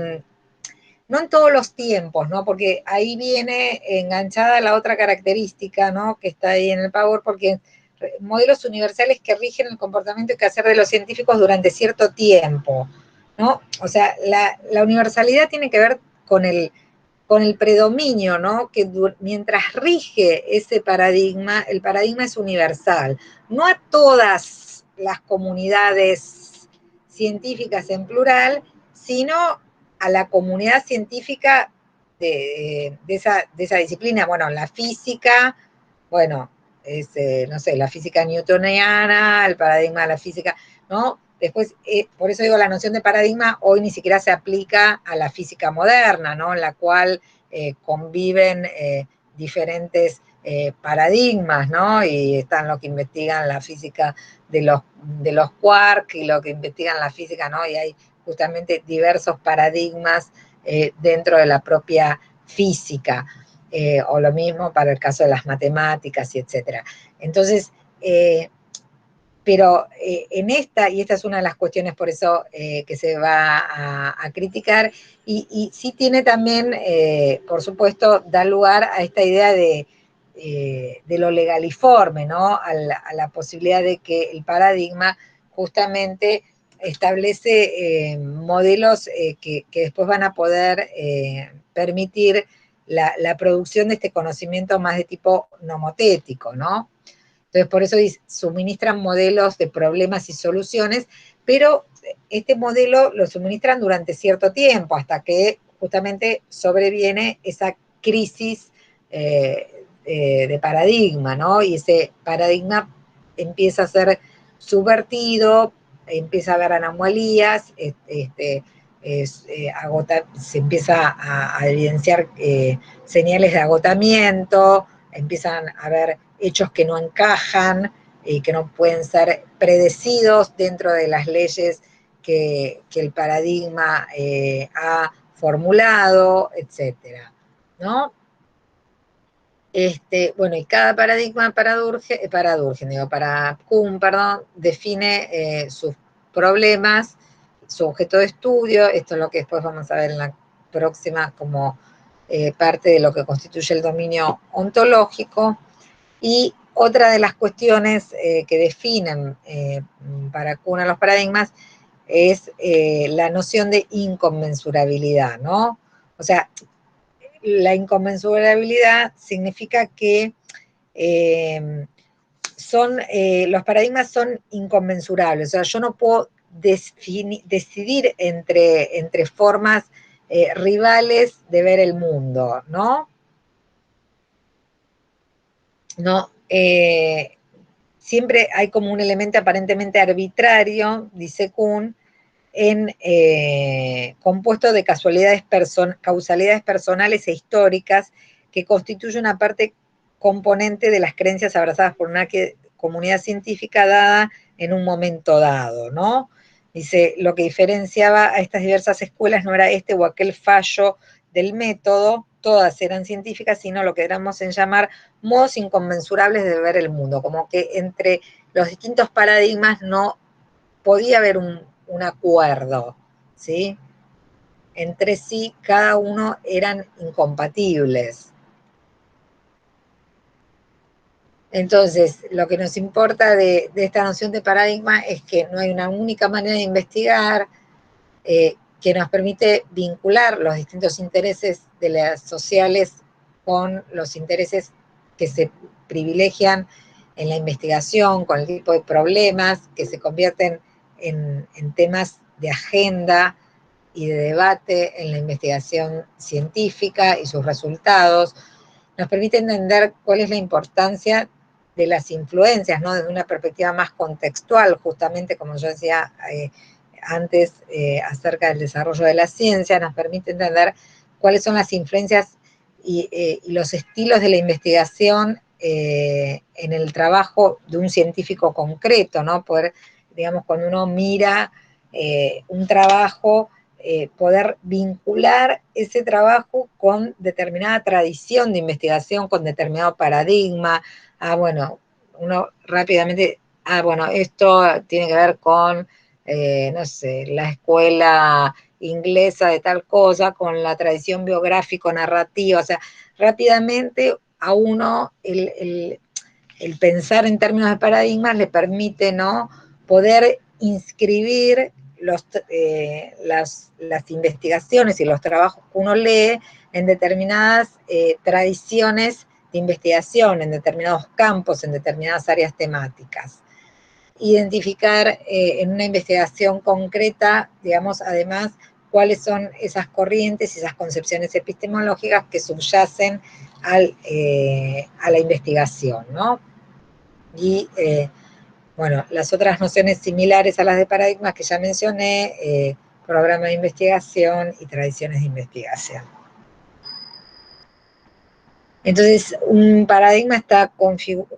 no en todos los tiempos, ¿no? Porque ahí viene enganchada la otra característica, ¿no? Que está ahí en el Power, porque modelos universales que rigen el comportamiento y quehacer de los científicos durante cierto tiempo, ¿no? O sea, la universalidad tiene que ver con el predominio, ¿no? Que mientras rige ese paradigma, el paradigma es universal. No a todas las comunidades científicas en plural, sino a la comunidad científica de esa disciplina. Bueno, la física, bueno, es, no sé, la física newtoniana, el paradigma de la física, ¿no? Después, por eso digo, la noción de paradigma hoy ni siquiera se aplica a la física moderna, ¿no? En la cual conviven diferentes paradigmas, ¿no? Y están los que investigan la física de los quarks y los que investigan la física, ¿no? Y hay justamente diversos paradigmas dentro de la propia física. O lo mismo para el caso de las matemáticas y etcétera. Entonces, pero en esta es una de las cuestiones por eso que se va a criticar, y sí tiene también, por supuesto, da lugar a esta idea de lo legaliforme, ¿no? A la posibilidad de que el paradigma justamente establece modelos que después van a poder permitir la producción de este conocimiento más de tipo nomotético, ¿no? Entonces, por eso suministran modelos de problemas y soluciones, pero este modelo lo suministran durante cierto tiempo, hasta que justamente sobreviene esa crisis de paradigma, ¿no? Y ese paradigma empieza a ser subvertido, empieza a haber anomalías, se empieza a evidenciar señales de agotamiento, empiezan a haber hechos que no encajan y que no pueden ser predecidos dentro de las leyes que el paradigma ha formulado, etcétera, ¿no? Bueno, y cada paradigma para Kuhn, define sus problemas, su objeto de estudio. Esto es lo que después vamos a ver en la próxima como parte de lo que constituye el dominio ontológico. Y otra de las cuestiones que definen para Kuhn a los paradigmas es la noción de inconmensurabilidad, ¿no? O sea, la inconmensurabilidad significa que los paradigmas son inconmensurables. O sea, yo no puedo decidir entre formas rivales de ver el mundo, ¿no? No, siempre hay como un elemento aparentemente arbitrario, dice Kuhn, compuesto de causalidades personales e históricas que constituye una parte componente de las creencias abrazadas por una comunidad científica dada en un momento dado, ¿no? Dice, lo que diferenciaba a estas diversas escuelas no era este o aquel fallo del método, todas eran científicas, sino lo que éramos en llamar modos inconmensurables de ver el mundo, como que entre los distintos paradigmas no podía haber un acuerdo, ¿sí? Entre sí, cada uno eran incompatibles. Entonces, lo que nos importa de esta noción de paradigma es que no hay una única manera de investigar, que que nos permite vincular los distintos intereses de las sociales con los intereses que se privilegian en la investigación, con el tipo de problemas que se convierten en temas de agenda y de debate en la investigación científica y sus resultados. Nos permite entender cuál es la importancia de las influencias, ¿no? Desde una perspectiva más contextual, justamente como yo decía antes, acerca del desarrollo de la ciencia, nos permite entender cuáles son las influencias y los estilos de la investigación en el trabajo de un científico concreto, ¿no? Poder, digamos, cuando uno mira un trabajo, poder vincular ese trabajo con determinada tradición de investigación, con determinado paradigma. Bueno, uno rápidamente, bueno, esto tiene que ver con, no sé, la escuela inglesa de tal cosa, con la tradición biográfico-narrativa, o sea, rápidamente a uno el pensar en términos de paradigmas le permite, ¿no?, poder inscribir las investigaciones y los trabajos que uno lee en determinadas tradiciones de investigación, en determinados campos, en determinadas áreas temáticas. Identificar en una investigación concreta, digamos, además, cuáles son esas corrientes y esas concepciones epistemológicas que subyacen a la investigación, ¿no? Y, bueno, las otras nociones similares a las de paradigmas que ya mencioné, programa de investigación y tradiciones de investigación. Entonces, un paradigma está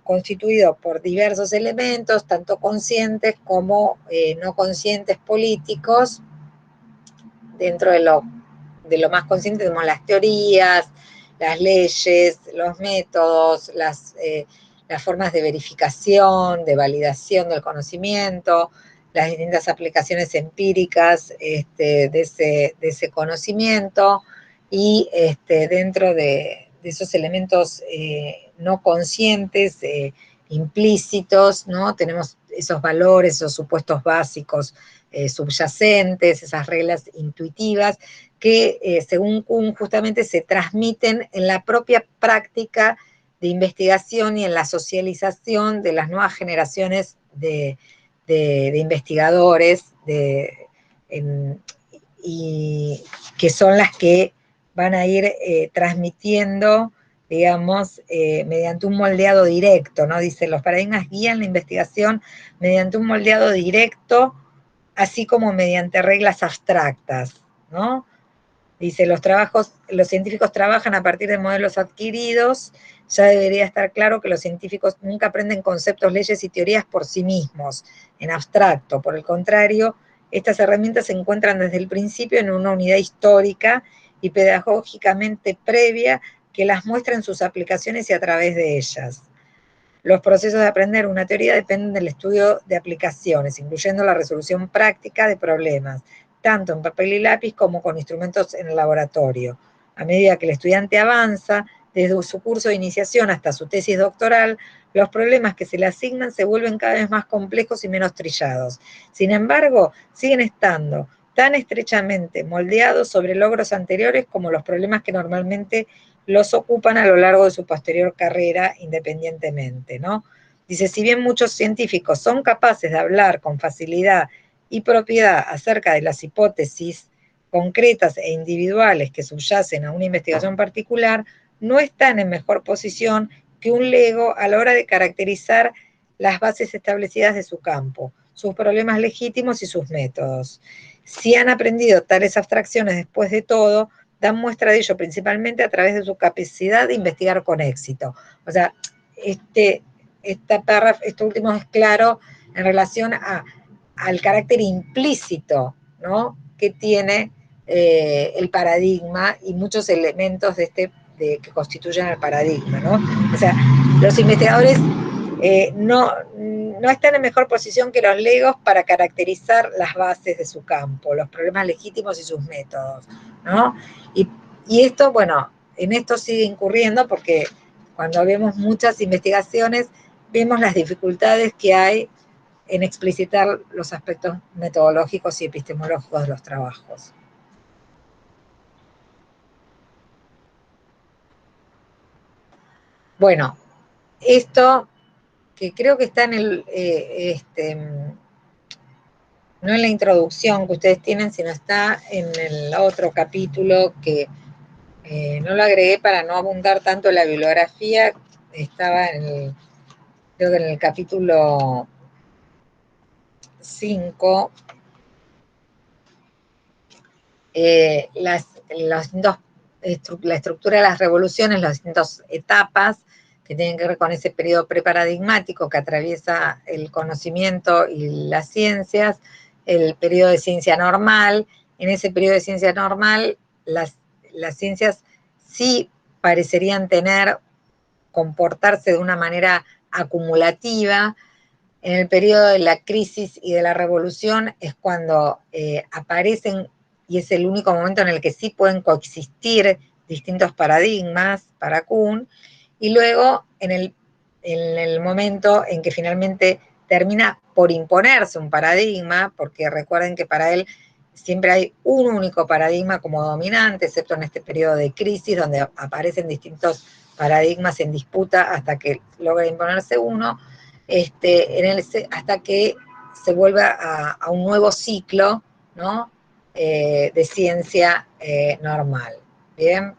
constituido por diversos elementos, tanto conscientes como no conscientes políticos. Dentro de lo más consciente tenemos las teorías, las leyes, los métodos, las formas de verificación, de validación del conocimiento, las distintas aplicaciones empíricas de ese conocimiento, y dentro de esos elementos no conscientes, implícitos, ¿no? Tenemos esos valores, esos supuestos básicos subyacentes, esas reglas intuitivas, que según Kuhn justamente se transmiten en la propia práctica de investigación y en la socialización de las nuevas generaciones de investigadores, y que son las que van a ir transmitiendo, digamos, mediante un moldeado directo, ¿no? Dice, los paradigmas guían la investigación mediante un moldeado directo, así como mediante reglas abstractas, ¿no? Dice, los científicos trabajan a partir de modelos adquiridos. Ya debería estar claro que los científicos nunca aprenden conceptos, leyes y teorías por sí mismos, en abstracto. Por el contrario, estas herramientas se encuentran desde el principio en una unidad histórica y pedagógicamente previa que las muestra en sus aplicaciones y a través de ellas. Los procesos de aprender una teoría dependen del estudio de aplicaciones, incluyendo la resolución práctica de problemas, tanto en papel y lápiz como con instrumentos en el laboratorio. A medida que el estudiante avanza, desde su curso de iniciación hasta su tesis doctoral, los problemas que se le asignan se vuelven cada vez más complejos y menos trillados. Sin embargo, siguen estando tan estrechamente moldeados sobre logros anteriores como los problemas que normalmente los ocupan a lo largo de su posterior carrera independientemente, ¿no? Dice, si bien muchos científicos son capaces de hablar con facilidad y propiedad acerca de las hipótesis concretas e individuales que subyacen a una investigación particular, no están en mejor posición que un lego a la hora de caracterizar las bases establecidas de su campo, sus problemas legítimos y sus métodos. Si han aprendido tales abstracciones después de todo, dan muestra de ello principalmente a través de su capacidad de investigar con éxito. O sea, este último es claro en relación al carácter implícito, ¿no?, que tiene el paradigma y muchos elementos que constituyen el paradigma, ¿no? O sea, los investigadores no están en mejor posición que los legos para caracterizar las bases de su campo, los problemas legítimos y sus métodos, ¿no? Y esto, bueno, en esto sigue incurriendo porque cuando vemos muchas investigaciones, vemos las dificultades que hay en explicitar los aspectos metodológicos y epistemológicos de los trabajos. Bueno, esto que creo que está en no en la introducción que ustedes tienen, sino está en el otro capítulo que no lo agregué para no abundar tanto en la bibliografía, estaba creo que en el capítulo 5, la estructura de las revoluciones, las distintas etapas que tienen que ver con ese periodo preparadigmático que atraviesa el conocimiento y las ciencias, el periodo de ciencia normal. En ese periodo de ciencia normal, las ciencias sí parecerían comportarse de una manera acumulativa. En el periodo de la crisis y de la revolución es cuando aparecen, y es el único momento en el que sí pueden coexistir distintos paradigmas para Kuhn, y luego en el momento en que finalmente termina por imponerse un paradigma, porque recuerden que para él siempre hay un único paradigma como dominante, excepto en este periodo de crisis, donde aparecen distintos paradigmas en disputa hasta que logra imponerse uno, hasta que se vuelva a un nuevo ciclo, ¿no? De ciencia normal. Bien.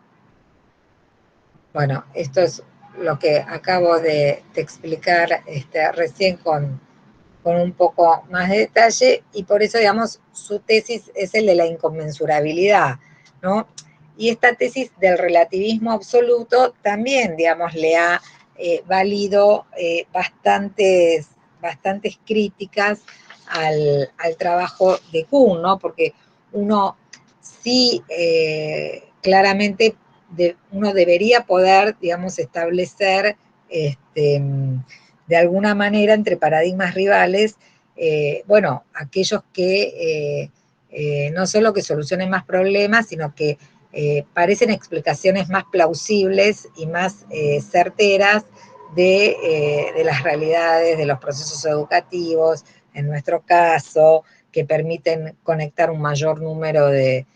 Bueno, esto es lo que acabo de explicar recién con un poco más de detalle, y por eso, digamos, su tesis es el de la inconmensurabilidad, ¿no? Y esta tesis del relativismo absoluto también, digamos, le ha valido bastantes críticas al trabajo de Kuhn, ¿no? Porque uno sí, claramente, uno debería poder, digamos, establecer de alguna manera entre paradigmas rivales, bueno, aquellos que no solo que solucionen más problemas, sino que parecen explicaciones más plausibles y más certeras de las realidades, de los procesos educativos, en nuestro caso, que permiten conectar un mayor número de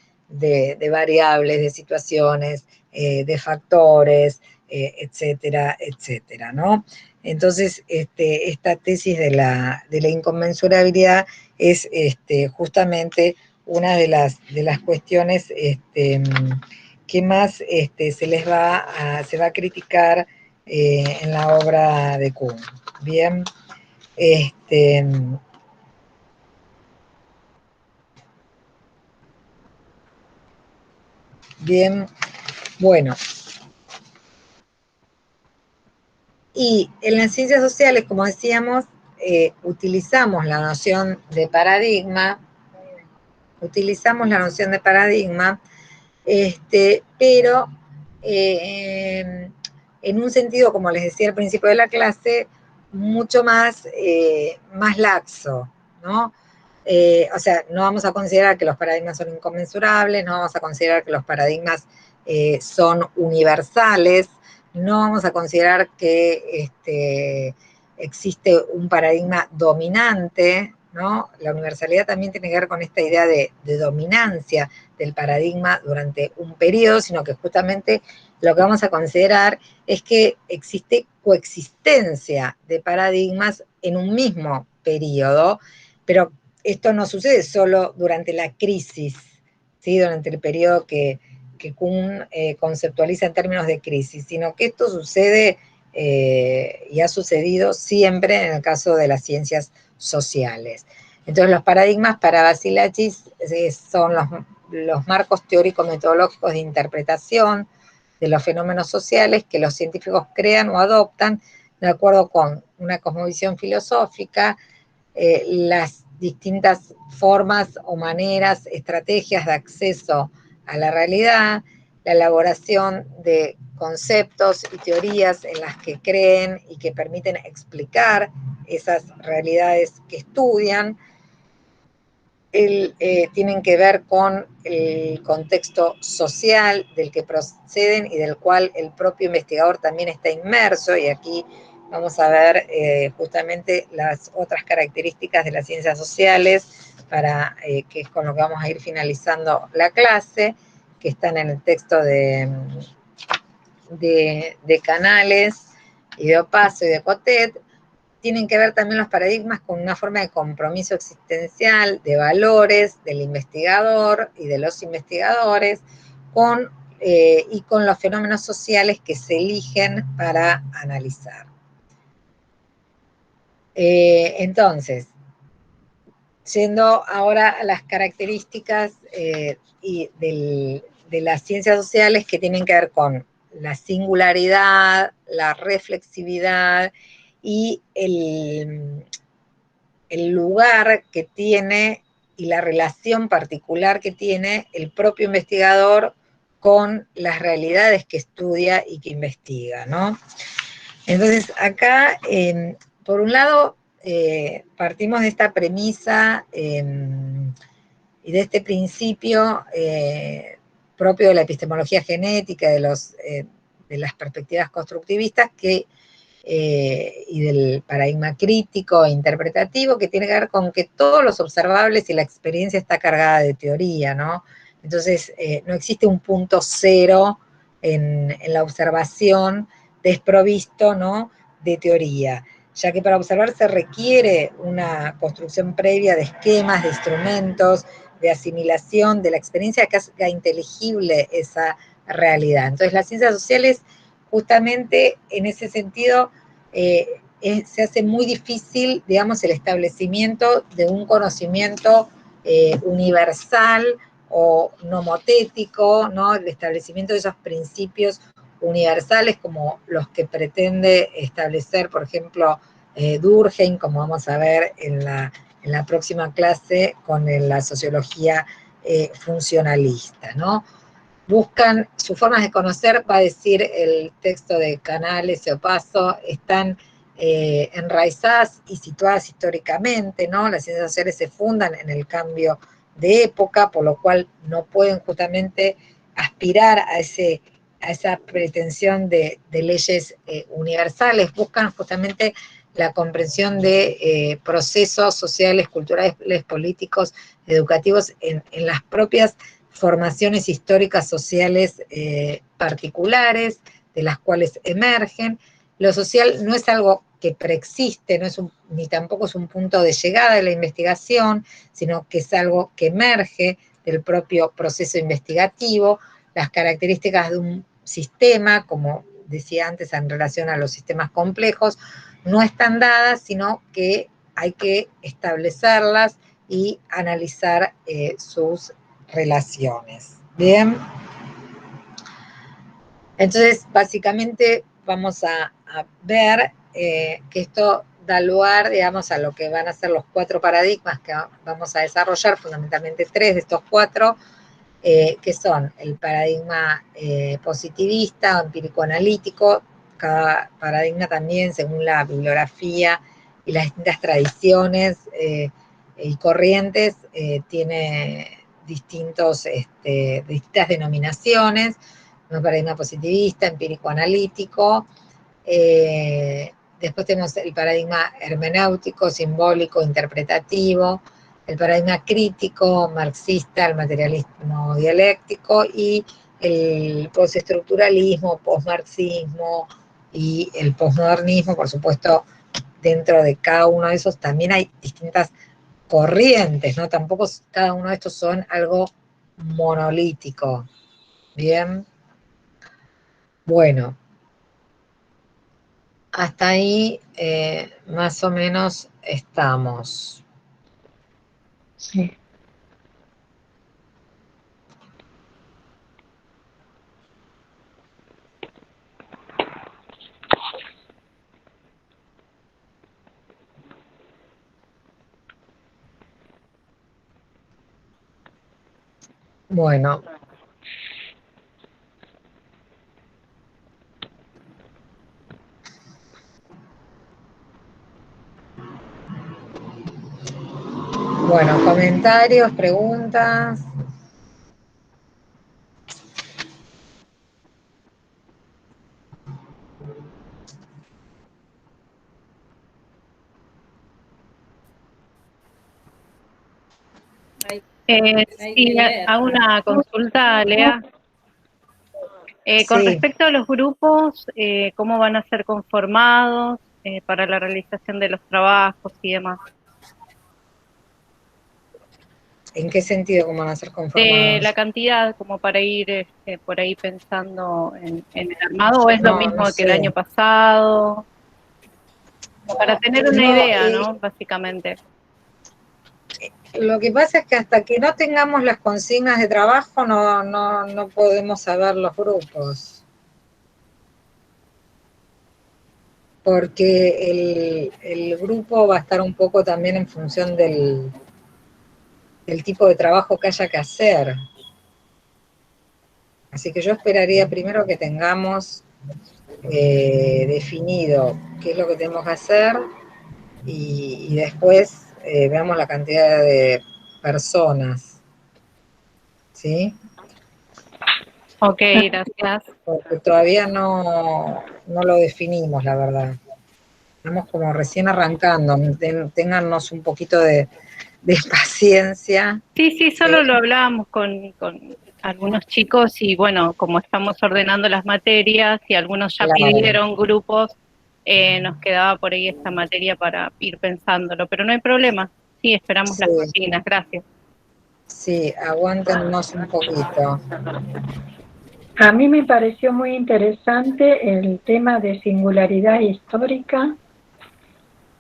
variables, de situaciones, de factores, etcétera, etcétera, ¿no? Entonces, esta tesis de la inconmensurabilidad es justamente una de las cuestiones que más se va a criticar en la obra de Kuhn. Bien, bien, bueno. Y en las ciencias sociales, como decíamos, utilizamos la noción de paradigma, pero en un sentido, como les decía al principio de la clase, mucho más laxo, ¿no? O sea, no vamos a considerar que los paradigmas son inconmensurables, no vamos a considerar que los paradigmas son universales, no vamos a considerar que existe un paradigma dominante, ¿no? La universalidad también tiene que ver con esta idea de dominancia del paradigma durante un periodo, sino que justamente lo que vamos a considerar es que existe coexistencia de paradigmas en un mismo periodo, pero esto no sucede solo durante la crisis, ¿sí? Durante el periodo que Kuhn conceptualiza en términos de crisis, sino que esto sucede y ha sucedido siempre en el caso de las ciencias sociales. Entonces, los paradigmas para Basilachis son los marcos teórico-metodológicos de interpretación de los fenómenos sociales que los científicos crean o adoptan de acuerdo con una cosmovisión filosófica, las distintas formas o maneras, estrategias de acceso a la realidad, la elaboración de conceptos y teorías en las que creen y que permiten explicar esas realidades que estudian, tienen que ver con el contexto social del que proceden y del cual el propio investigador también está inmerso, y aquí vamos a ver justamente las otras características de las ciencias sociales, que es con lo que vamos a ir finalizando la clase, que están en el texto de Canales, y de Opaso y de Cotet, tienen que ver también los paradigmas con una forma de compromiso existencial, de valores del investigador y de los investigadores, y con los fenómenos sociales que se eligen para analizar. Entonces, yendo ahora a las características de las ciencias sociales que tienen que ver con la singularidad, la reflexividad y el lugar que tiene y la relación particular que tiene el propio investigador con las realidades que estudia y que investiga, ¿no? Entonces, acá, por un lado, partimos de esta premisa y de este principio propio de la epistemología genética, de las perspectivas constructivistas y del paradigma crítico e interpretativo, que tiene que ver con que todos los observables y la experiencia está cargada de teoría, ¿no? Entonces, no existe un punto cero en la observación desprovisto, ¿no?, de teoría, ya que para observar se requiere una construcción previa de esquemas, de instrumentos, de asimilación de la experiencia que haga inteligible esa realidad. Entonces, las ciencias sociales, justamente en ese sentido, se hace muy difícil, digamos, el establecimiento de un conocimiento universal o nomotético, ¿no? El establecimiento de esos principios universales como los que pretende establecer, por ejemplo, Durkheim, como vamos a ver en la próxima clase con la sociología funcionalista, ¿no? Buscan sus formas de conocer, va a decir el texto de Canales y Opaso, están enraizadas y situadas históricamente, ¿no? Las ciencias sociales se fundan en el cambio de época, por lo cual no pueden justamente aspirar a esa pretensión de leyes universales, buscan justamente la comprensión de procesos sociales, culturales, políticos, educativos en las propias formaciones históricas sociales particulares, de las cuales emergen. Lo social no es algo que preexiste, ni tampoco es un punto de llegada de la investigación, sino que es algo que emerge del propio proceso investigativo. Las características de un sistema, como decía antes en relación a los sistemas complejos, no están dadas, sino que hay que establecerlas y analizar sus relaciones. Bien. Entonces, básicamente vamos a ver que esto da lugar, digamos, a lo que van a ser los 4 paradigmas que vamos a desarrollar, fundamentalmente 3 de estos 4, que son el paradigma positivista o empírico-analítico. Cada paradigma también, según la bibliografía y las distintas tradiciones y corrientes, tiene distintas denominaciones. Un paradigma positivista, empírico-analítico. Después tenemos el paradigma hermenéutico, simbólico, interpretativo, el paradigma crítico, marxista, el materialismo dialéctico, y el postestructuralismo, posmarxismo y el posmodernismo. Por supuesto, dentro de cada uno de esos también hay distintas corrientes, ¿no? Tampoco cada uno de estos son algo monolítico. Bien. Bueno, hasta ahí más o menos estamos. Sí. Bueno. Bueno, comentarios, preguntas. Sí, hago una consulta, Lea. Con Sí. respecto a los grupos, ¿cómo van a ser conformados para la realización de los trabajos y demás? ¿En qué sentido cómo van a ser De conformados? la cantidad, como para ir por ahí pensando en el armado, o es lo No, mismo no que el sé. año pasado, para tener una No, idea, ¿no? Básicamente. lo que pasa es que hasta que no tengamos las consignas de trabajo no podemos saber los grupos. Porque el grupo va a estar un poco también en función del tipo de trabajo que haya que hacer. Así que yo esperaría primero que tengamos definido qué es lo que tenemos que hacer y después veamos la cantidad de personas, ¿sí? Ok, gracias. Porque todavía no lo definimos, la verdad. Estamos como recién arrancando, téngannos un poquito de paciencia. Sí, solo lo hablábamos con algunos chicos y bueno, como estamos ordenando las materias y algunos ya Claro, pidieron grupos, nos quedaba por ahí esta materia para ir pensándolo, pero no hay problema. Sí, esperamos las sí, consignas, gracias. sí, aguántennos un poquito. A mí me pareció muy interesante el tema de singularidad histórica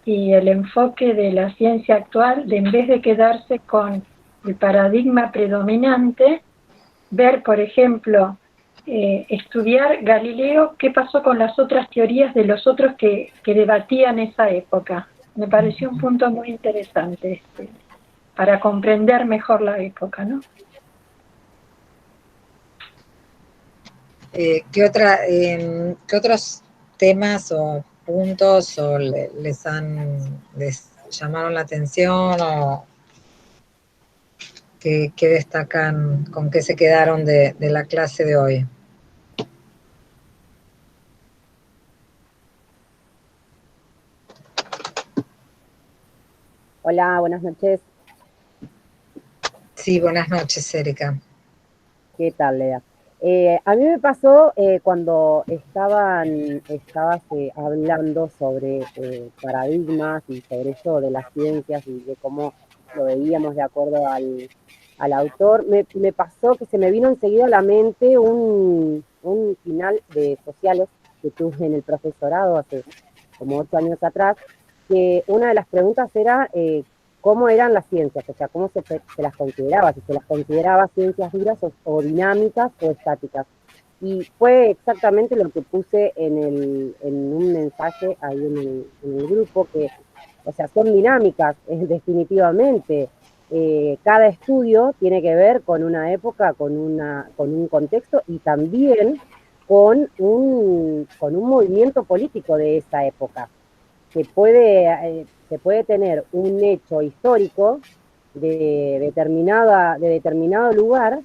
y el enfoque de la ciencia actual, de en vez de quedarse con el paradigma predominante, ver, por ejemplo, estudiar Galileo, qué pasó con las otras teorías de los otros que debatían esa época. Me pareció un punto muy interesante para comprender mejor la época, ¿no? ¿Qué otros temas o puntos les llamaron la atención o qué destacan, con qué se quedaron de la clase de hoy? Hola, buenas noches. Sí, buenas noches, Erika. ¿Qué tal, Lea? A mí me pasó cuando estabas hablando sobre paradigmas y sobre eso de las ciencias y de cómo lo veíamos de acuerdo al autor, me pasó que se me vino enseguida a la mente un final de sociales que tuve en el profesorado hace como 8 años atrás, que una de las preguntas era cómo eran las ciencias, o sea, cómo se las consideraba, si se las consideraba ciencias duras o dinámicas o estáticas. Y fue exactamente lo que puse en un mensaje ahí en el grupo, que, o sea, son dinámicas, definitivamente. Cada estudio tiene que ver con una época, con un contexto y también con un movimiento político de esa época que puede tener un hecho histórico de determinado lugar,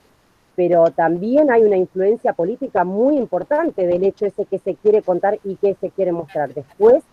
pero también hay una influencia política muy importante del hecho ese que se quiere contar y que se quiere mostrar. Después,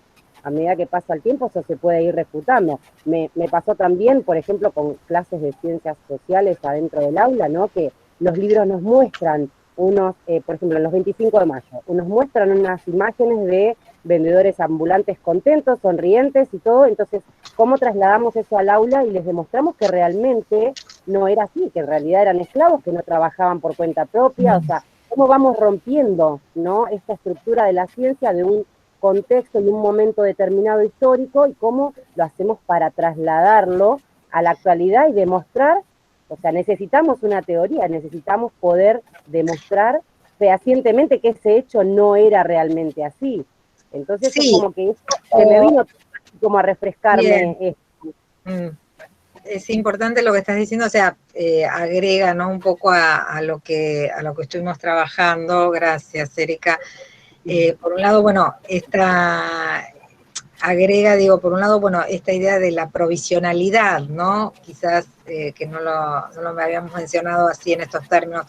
a medida que pasa el tiempo, eso se puede ir refutando. Me pasó también, por ejemplo, con clases de ciencias sociales adentro del aula, ¿no? Que los libros nos muestran por ejemplo, en los 25 de mayo, nos muestran unas imágenes de vendedores ambulantes contentos, sonrientes y todo. Entonces, ¿cómo trasladamos eso al aula y les demostramos que realmente no era así, que en realidad eran esclavos, que no trabajaban por cuenta propia? O sea, ¿cómo vamos rompiendo, ¿no?, esta estructura de la ciencia de un contexto y un momento determinado histórico y cómo lo hacemos para trasladarlo a la actualidad y demostrar? O sea, necesitamos una teoría, necesitamos poder demostrar fehacientemente que ese hecho no era realmente así. Entonces Sí, es como que se me vino como a refrescarme esto. Es importante lo que estás diciendo, o sea, agrega, ¿no?, un poco a lo que estuvimos trabajando. Gracias, Erika. Por un lado, bueno, agrega, digo, por un lado, bueno, esta idea de la provisionalidad, ¿no? Quizás que no lo me habíamos mencionado así en estos términos,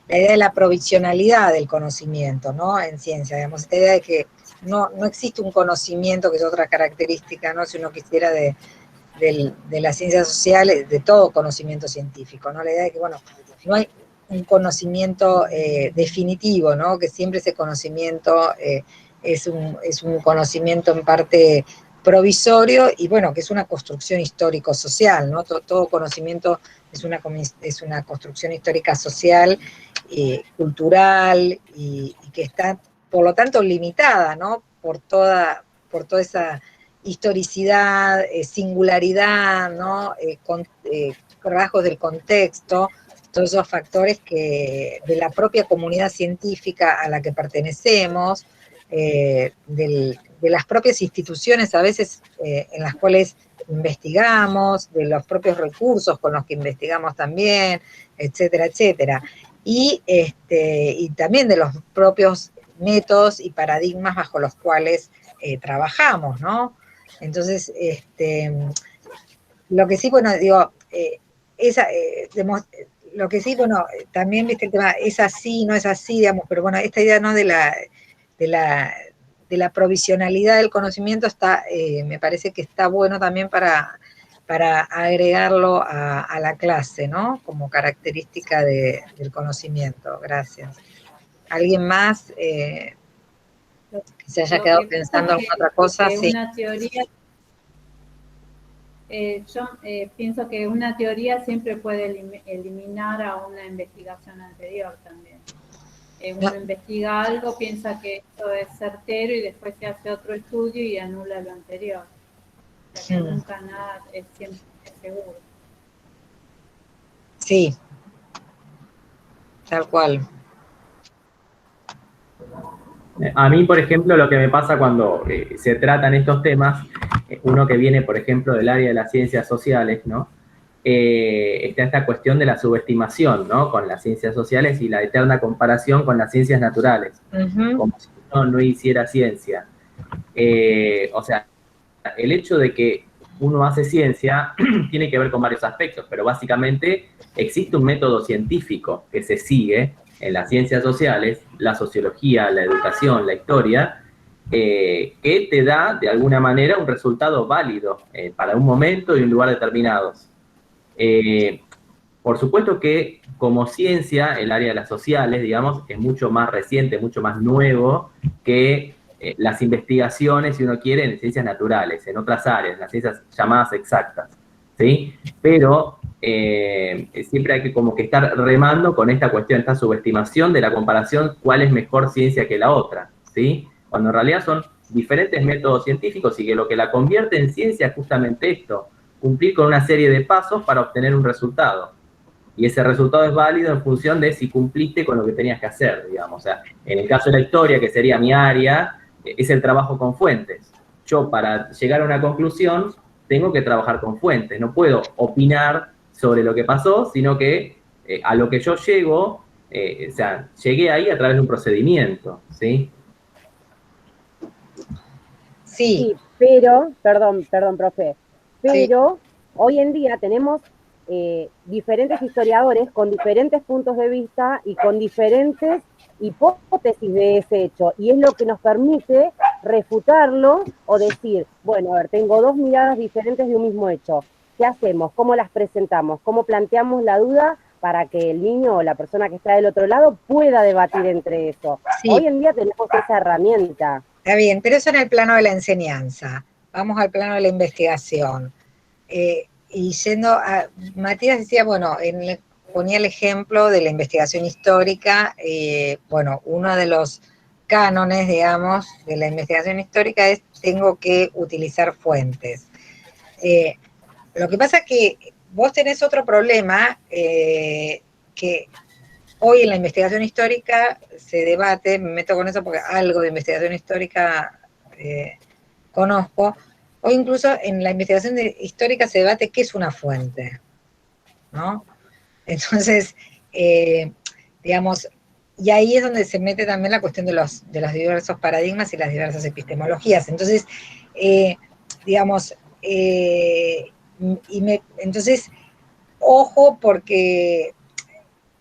la idea de la provisionalidad del conocimiento, ¿no?, en ciencia, digamos, esta idea de que no existe un conocimiento, que es otra característica, ¿no?, si uno quisiera de las ciencias sociales, de todo conocimiento científico, ¿no? La idea de que, bueno, no hay un conocimiento definitivo, ¿no? Que siempre ese conocimiento es un conocimiento en parte provisorio y bueno, que es una construcción histórico-social, ¿no? Todo conocimiento es una construcción histórica social, cultural y que está, por lo tanto, limitada, ¿no? Por toda esa historicidad, singularidad, ¿no? Rasgos del contexto, todos esos factores de la propia comunidad científica a la que pertenecemos, de las propias instituciones a veces en las cuales investigamos, de los propios recursos con los que investigamos también, etcétera, etcétera. Y también de los propios métodos y paradigmas bajo los cuales trabajamos, ¿no? Entonces, lo que sí, bueno, digo, lo que sí, bueno, también, viste, el tema es así, no es así, digamos, pero bueno, esta idea, ¿no?, de la provisionalidad del conocimiento me parece que está bueno también para agregarlo a la clase, ¿no?, como característica del conocimiento. Gracias. ¿Alguien más que se haya quedado pensando en otra cosa? Sí. Una teoría, yo pienso que una teoría siempre puede eliminar a una investigación anterior también. Uno investiga algo, piensa que esto es certero y después se hace otro estudio y anula lo anterior. O sea que nunca nada es siempre seguro. Sí, tal cual. A mí, por ejemplo, lo que me pasa cuando se tratan estos temas, uno que viene, por ejemplo, del área de las ciencias sociales, ¿no? Está esta cuestión de la subestimación, ¿no?, con las ciencias sociales y la eterna comparación con las ciencias naturales, como si uno no hiciera ciencia. O sea, el hecho de que uno hace ciencia tiene que ver con varios aspectos, pero básicamente existe un método científico que se sigue en las ciencias sociales, la sociología, la educación, la historia, que te da, de alguna manera, un resultado válido para un momento y un lugar determinados. Por supuesto que como ciencia, el área de las sociales, digamos, es mucho más reciente, mucho más nuevo que las investigaciones, si uno quiere, en ciencias naturales, en otras áreas, las ciencias llamadas exactas, ¿sí? Pero siempre hay que como que estar remando con esta cuestión, esta subestimación de la comparación, cuál es mejor ciencia que la otra, ¿sí? Cuando en realidad son diferentes métodos científicos y que lo que la convierte en ciencia es justamente esto, cumplir con una serie de pasos para obtener un resultado. Y ese resultado es válido en función de si cumpliste con lo que tenías que hacer, digamos. O sea, en el caso de la historia, que sería mi área, es el trabajo con fuentes. Yo, para llegar a una conclusión, tengo que trabajar con fuentes. No puedo opinar sobre lo que pasó, sino que a lo que yo llego, o sea, llegué ahí a través de un procedimiento, ¿sí? Sí, pero, perdón, profe, pero hoy en día tenemos diferentes historiadores con diferentes puntos de vista y con diferentes hipótesis de ese hecho, y es lo que nos permite refutarlo o decir, bueno, a ver, tengo dos miradas diferentes de un mismo hecho, ¿qué hacemos? ¿Cómo las presentamos? ¿Cómo planteamos la duda para que el niño o la persona que está del otro lado pueda debatir entre eso? Sí. Hoy en día tenemos esa herramienta. Está bien, pero eso en el plano de la enseñanza. Vamos al plano de la investigación. Y yendo a... Matías decía, bueno, ponía el ejemplo de la investigación histórica. Bueno, uno de los cánones, digamos, de la investigación histórica es tengo que utilizar fuentes. Lo que pasa es que vos tenés otro problema que hoy en la investigación histórica se debate, me meto con eso porque algo de investigación histórica conozco. Hoy incluso en la investigación histórica se debate qué es una fuente, ¿no? Entonces, digamos, y ahí es donde se mete también la cuestión de los diversos paradigmas y las diversas epistemologías. Entonces, digamos, entonces, ojo porque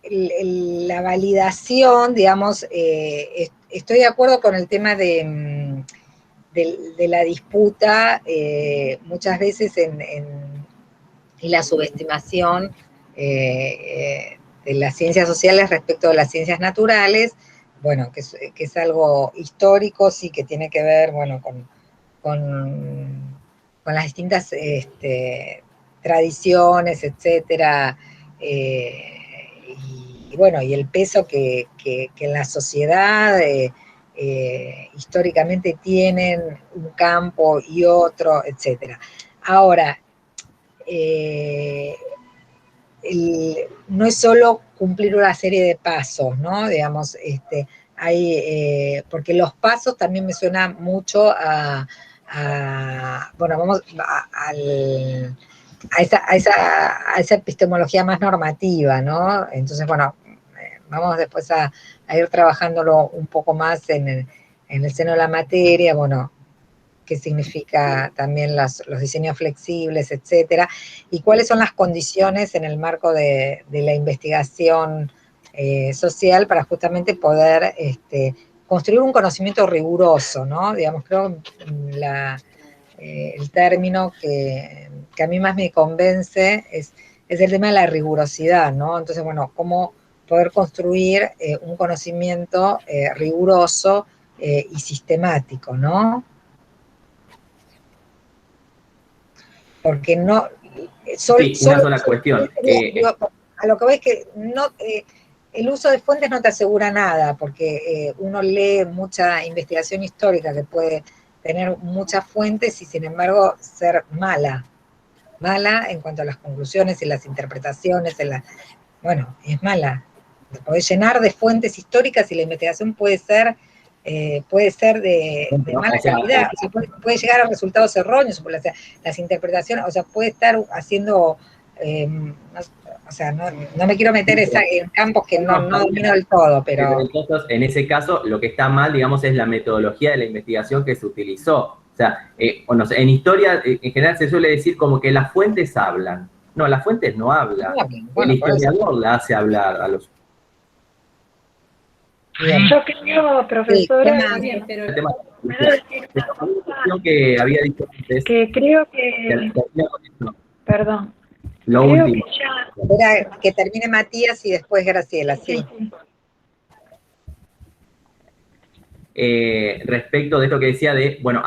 la validación, digamos, estoy de acuerdo con el tema de la disputa, muchas veces y la subestimación de las ciencias sociales respecto de las ciencias naturales, bueno, que es algo histórico, sí, que tiene que ver, bueno, con las distintas tradiciones, etcétera, y bueno, y el peso que en la sociedad históricamente tienen un campo y otro, etcétera. Ahora, no es solo cumplir una serie de pasos, ¿no? Digamos, porque los pasos también me suena mucho bueno, vamos a esa epistemología más normativa, ¿no? Entonces, bueno, vamos después a ir trabajándolo un poco más en el seno de la materia, bueno, qué significa también los diseños flexibles, etcétera, y cuáles son las condiciones en el marco de la investigación social para justamente poder construir un conocimiento riguroso, ¿no? Digamos, creo el término que a mí más me convence es el tema de la rigurosidad, ¿no? Entonces, bueno, cómo poder construir un conocimiento riguroso y sistemático, ¿no? Porque no... Sí, una sola cuestión. A lo que voy es que no, el uso de fuentes no te asegura nada, porque uno lee mucha investigación histórica que puede tener muchas fuentes y sin embargo ser mala en cuanto a las conclusiones y las interpretaciones, bueno, es mala. Te podés llenar de fuentes históricas y la investigación puede ser de mala calidad, o sea, puede llegar a resultados erróneos, las interpretaciones, o sea, puede estar haciendo, o sea, no me quiero meter en campos que no domino del todo, pero... Entonces, en ese caso, lo que está mal, digamos, es la metodología de la investigación que se utilizó. O sea, no sé, en historia, en general se suele decir como que las fuentes hablan. No, las fuentes no hablan. Bueno, el historiador la hace hablar a los... Bien. Yo creo, profesora, sí, bien, pero que había dicho antes, que creo que... Perdón. Lo creo último. Que ya... Espera, que termine Matías y después Graciela, sí. Respecto de esto que decía de, bueno,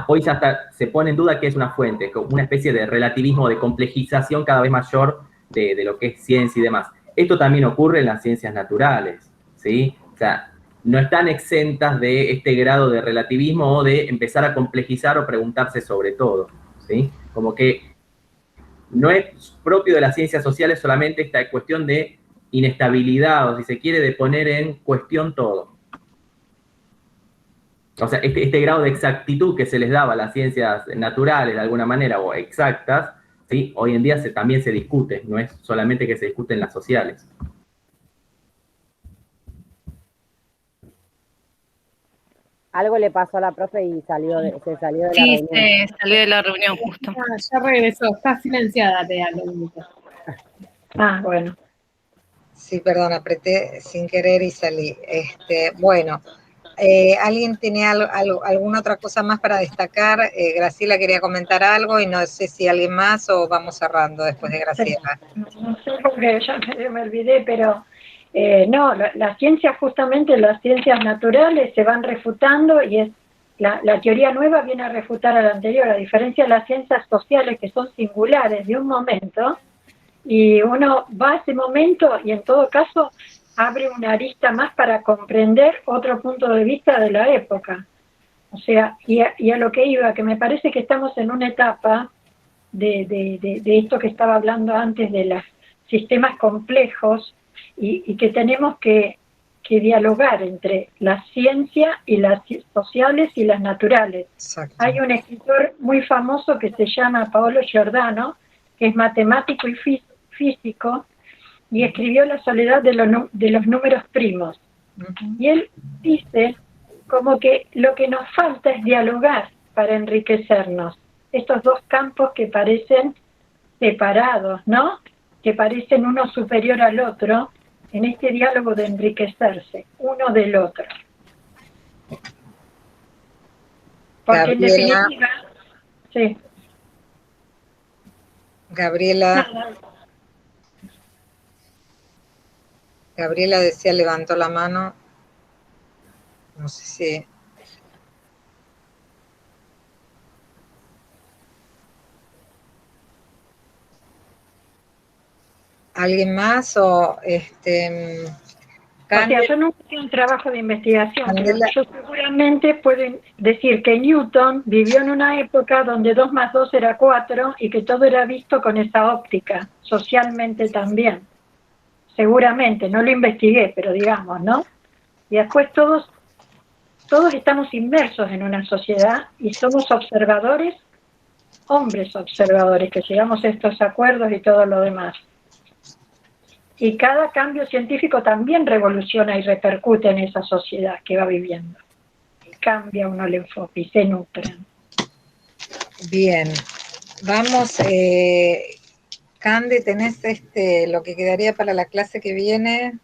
hoy ya hasta se pone en duda qué es una fuente, una especie de relativismo, de complejización cada vez mayor de lo que es ciencia y demás. Esto también ocurre en las ciencias naturales, ¿sí? O sea, no están exentas de este grado de relativismo o de empezar a complejizar o preguntarse sobre todo, ¿sí? Como que no es propio de las ciencias sociales solamente esta cuestión de inestabilidad, o si se quiere, de poner en cuestión todo. O sea, este grado de exactitud que se les daba a las ciencias naturales de alguna manera, o exactas, ¿sí? Hoy en día también se discute, no es solamente que se discuten las sociales. Algo le pasó a la profe y se salió de la reunión. Sí, salió de la reunión justo. Ya regresó, está silenciada, Tea, lo único. Bueno. Sí, perdón, apreté sin querer y salí. Bueno, ¿alguien tiene alguna otra cosa más para destacar? Graciela quería comentar algo y no sé si alguien más o vamos cerrando después de Graciela. No sé porque ya me olvidé, pero no, las ciencias, justamente las ciencias naturales se van refutando y es la teoría nueva viene a refutar a la anterior, a diferencia de las ciencias sociales que son singulares de un momento, y uno va a ese momento y en todo caso abre una arista más para comprender otro punto de vista de la época. O sea, y a lo que iba, que me parece que estamos en una etapa de esto que estaba hablando antes de los sistemas complejos y que tenemos que dialogar entre la ciencia y las sociales y las naturales. Exacto. Hay un escritor muy famoso que se llama Paolo Giordano, que es matemático y físico, y escribió La soledad de los números primos. Y él dice como que lo que nos falta es dialogar para enriquecernos. Estos dos campos que parecen separados, ¿no? Que parecen uno superior al otro, en este diálogo de enriquecerse, uno del otro. Porque Gabriela, en definitiva... Sí. Gabriela... Gabriela decía, levantó la mano. No sé si... ¿Alguien más? O O sea, yo no hice un trabajo de investigación, pero yo seguramente pueden decir que Newton vivió en una época donde 2 más 2 era 4 y que todo era visto con esa óptica, socialmente también. Seguramente, no lo investigué, pero digamos, ¿no? Y después todos estamos inmersos en una sociedad y somos observadores, hombres observadores, que llegamos a estos acuerdos y todo lo demás. Y cada cambio científico también revoluciona y repercute en esa sociedad que va viviendo. Y cambia uno el enfoque y se nutren. Bien, vamos, Cande, ¿tenés lo que quedaría para la clase que viene?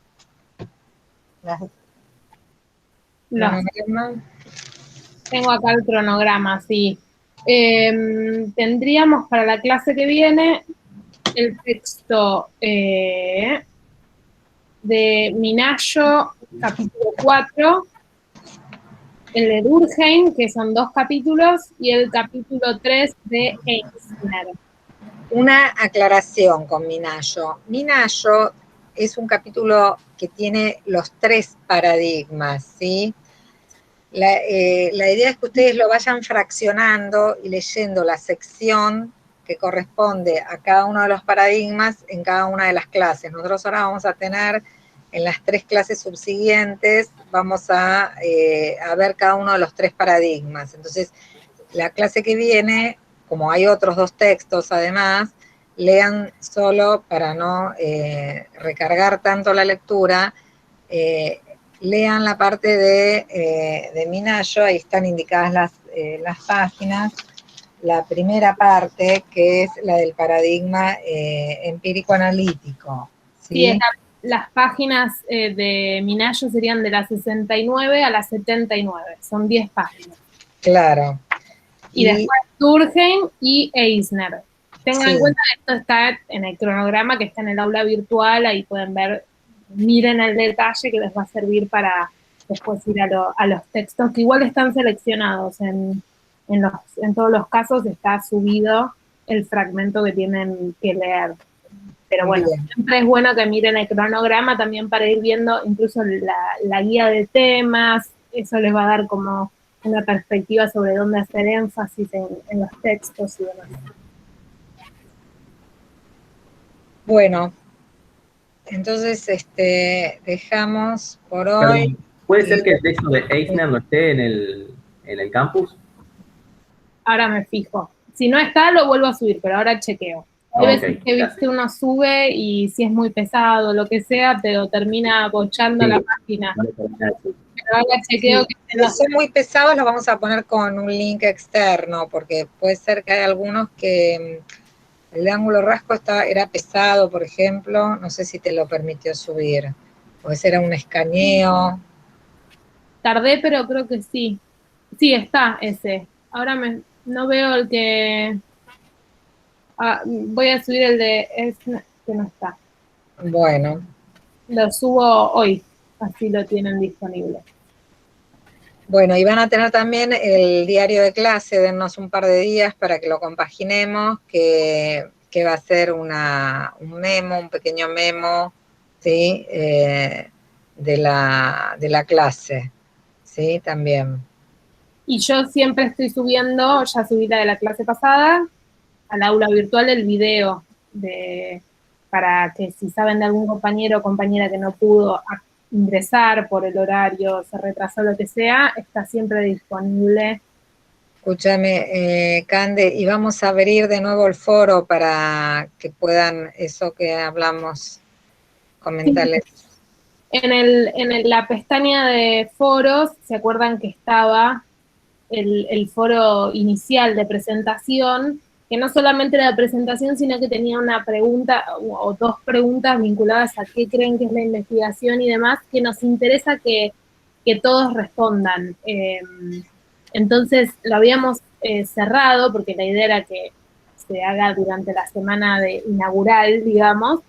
¿Cronograma? Tengo acá el cronograma, sí. Tendríamos para la clase que viene el texto de Minayo, capítulo 4, el de Durkheim, que son 2 capítulos, y el capítulo 3 de Eisner. Una aclaración con Minayo. Minayo es un capítulo que tiene los 3 paradigmas, ¿sí? La idea es que ustedes lo vayan fraccionando y leyendo la sección que corresponde a cada uno de los paradigmas en cada una de las clases. Nosotros ahora vamos a tener en las 3 clases subsiguientes, vamos a ver cada uno de los 3 paradigmas. Entonces, la clase que viene, como hay otros 2 textos además, lean solo para no recargar tanto la lectura, lean la parte de Minayo, ahí están indicadas las páginas. La primera parte, que es la del paradigma empírico-analítico. ¿Sí? Las páginas de Minayo serían de las 69 a las 79, son 10 páginas. Claro. Y después Durkheim y Eisner. Tengan en cuenta que esto está en el cronograma que está en el aula virtual, ahí pueden ver, miren el detalle que les va a servir para después ir a los textos, que igual están seleccionados en todos los casos, está subido el fragmento que tienen que leer. Pero bueno, siempre es bueno que miren el cronograma también para ir viendo incluso la guía de temas, eso les va a dar como una perspectiva sobre dónde hacer énfasis en los textos y demás. Bueno, entonces dejamos por hoy. ¿Puede ser que el texto de Eisner no esté en el campus? Ahora me fijo. Si no está, lo vuelvo a subir, pero ahora chequeo. Hay veces que viste uno sube y si es muy pesado, lo que sea, te lo termina bochando la página. Pero ahora chequeo que... Si son muy pesados, los vamos a poner con un link externo, porque puede ser que hay algunos que el de ángulo rasgo era pesado, por ejemplo, no sé si te lo permitió subir, pues era un escaneo. Tardé, pero creo que sí. Sí, está ese. Ahora no veo el que... voy a subir el de... que no está. Bueno. Lo subo hoy, así lo tienen disponible. Bueno, y van a tener también el diario de clase, dennos un par de días para que lo compaginemos, que va a ser un memo, un pequeño memo, ¿sí? De la clase, ¿sí? También. Y yo siempre estoy subiendo, ya subí la de la clase pasada, al aula virtual el video, para que si saben de algún compañero o compañera que no pudo ingresar por el horario, se retrasó, lo que sea, está siempre disponible. Escúchame, Cande, y vamos a abrir de nuevo el foro para que puedan, eso que hablamos, comentarles. En la pestaña de foros, ¿se acuerdan que estaba el foro inicial de presentación? Que no solamente era de presentación, sino que tenía una pregunta o 2 preguntas vinculadas a qué creen que es la investigación y demás, que nos interesa que todos respondan. Entonces lo habíamos cerrado, porque la idea era que se haga durante la semana inaugural, digamos,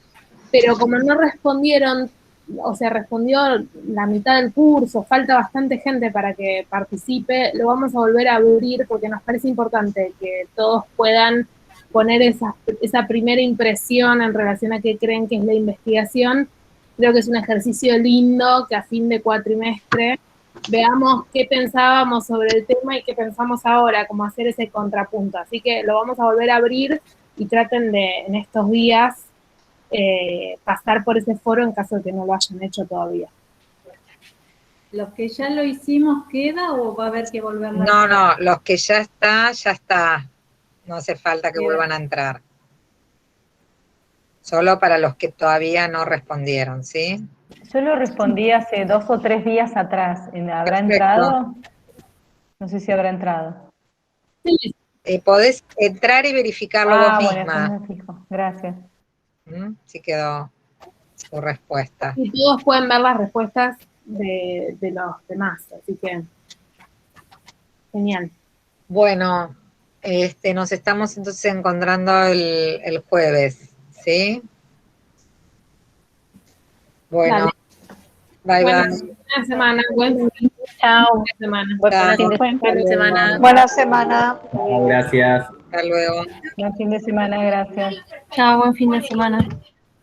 pero como no respondieron o sea, respondió la mitad del curso, falta bastante gente para que participe, lo vamos a volver a abrir porque nos parece importante que todos puedan poner esa primera impresión en relación a qué creen que es la investigación. Creo que es un ejercicio lindo que a fin de cuatrimestre veamos qué pensábamos sobre el tema y qué pensamos ahora, como hacer ese contrapunto. Así que lo vamos a volver a abrir y traten de, en estos días, pasar por ese foro en caso de que no lo hayan hecho todavía. ¿Los que ya lo hicimos queda o va a haber que volverlo a No, hacer? no, los que ya está. No hace falta que Queda. vuelvan a entrar. Solo para los que todavía no respondieron, ¿sí? Yo lo respondí hace 2 o 3 días atrás. ¿Habrá Perfecto. entrado? No sé si habrá entrado. Sí. Podés entrar y verificarlo vos Bueno, misma. eso me fijo. Gracias. Sí quedó su respuesta. Y todos pueden ver las respuestas de los demás, así que genial. Bueno, nos estamos entonces encontrando el jueves, ¿sí? Bueno, bye. Buena semana, buen fin de semana. Buen fin de semana. Buena semana. Gracias. Hasta luego. Buen fin de semana, gracias. Chao, buen fin de semana.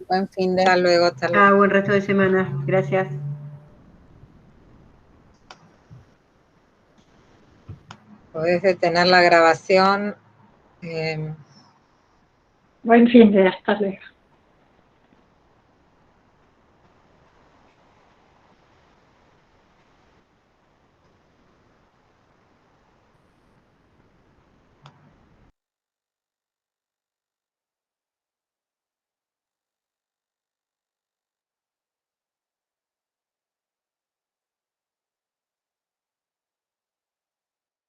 Buen fin de Hasta luego. Buen resto de semana. Gracias. Podés detener la grabación. Buen fin de, hasta luego.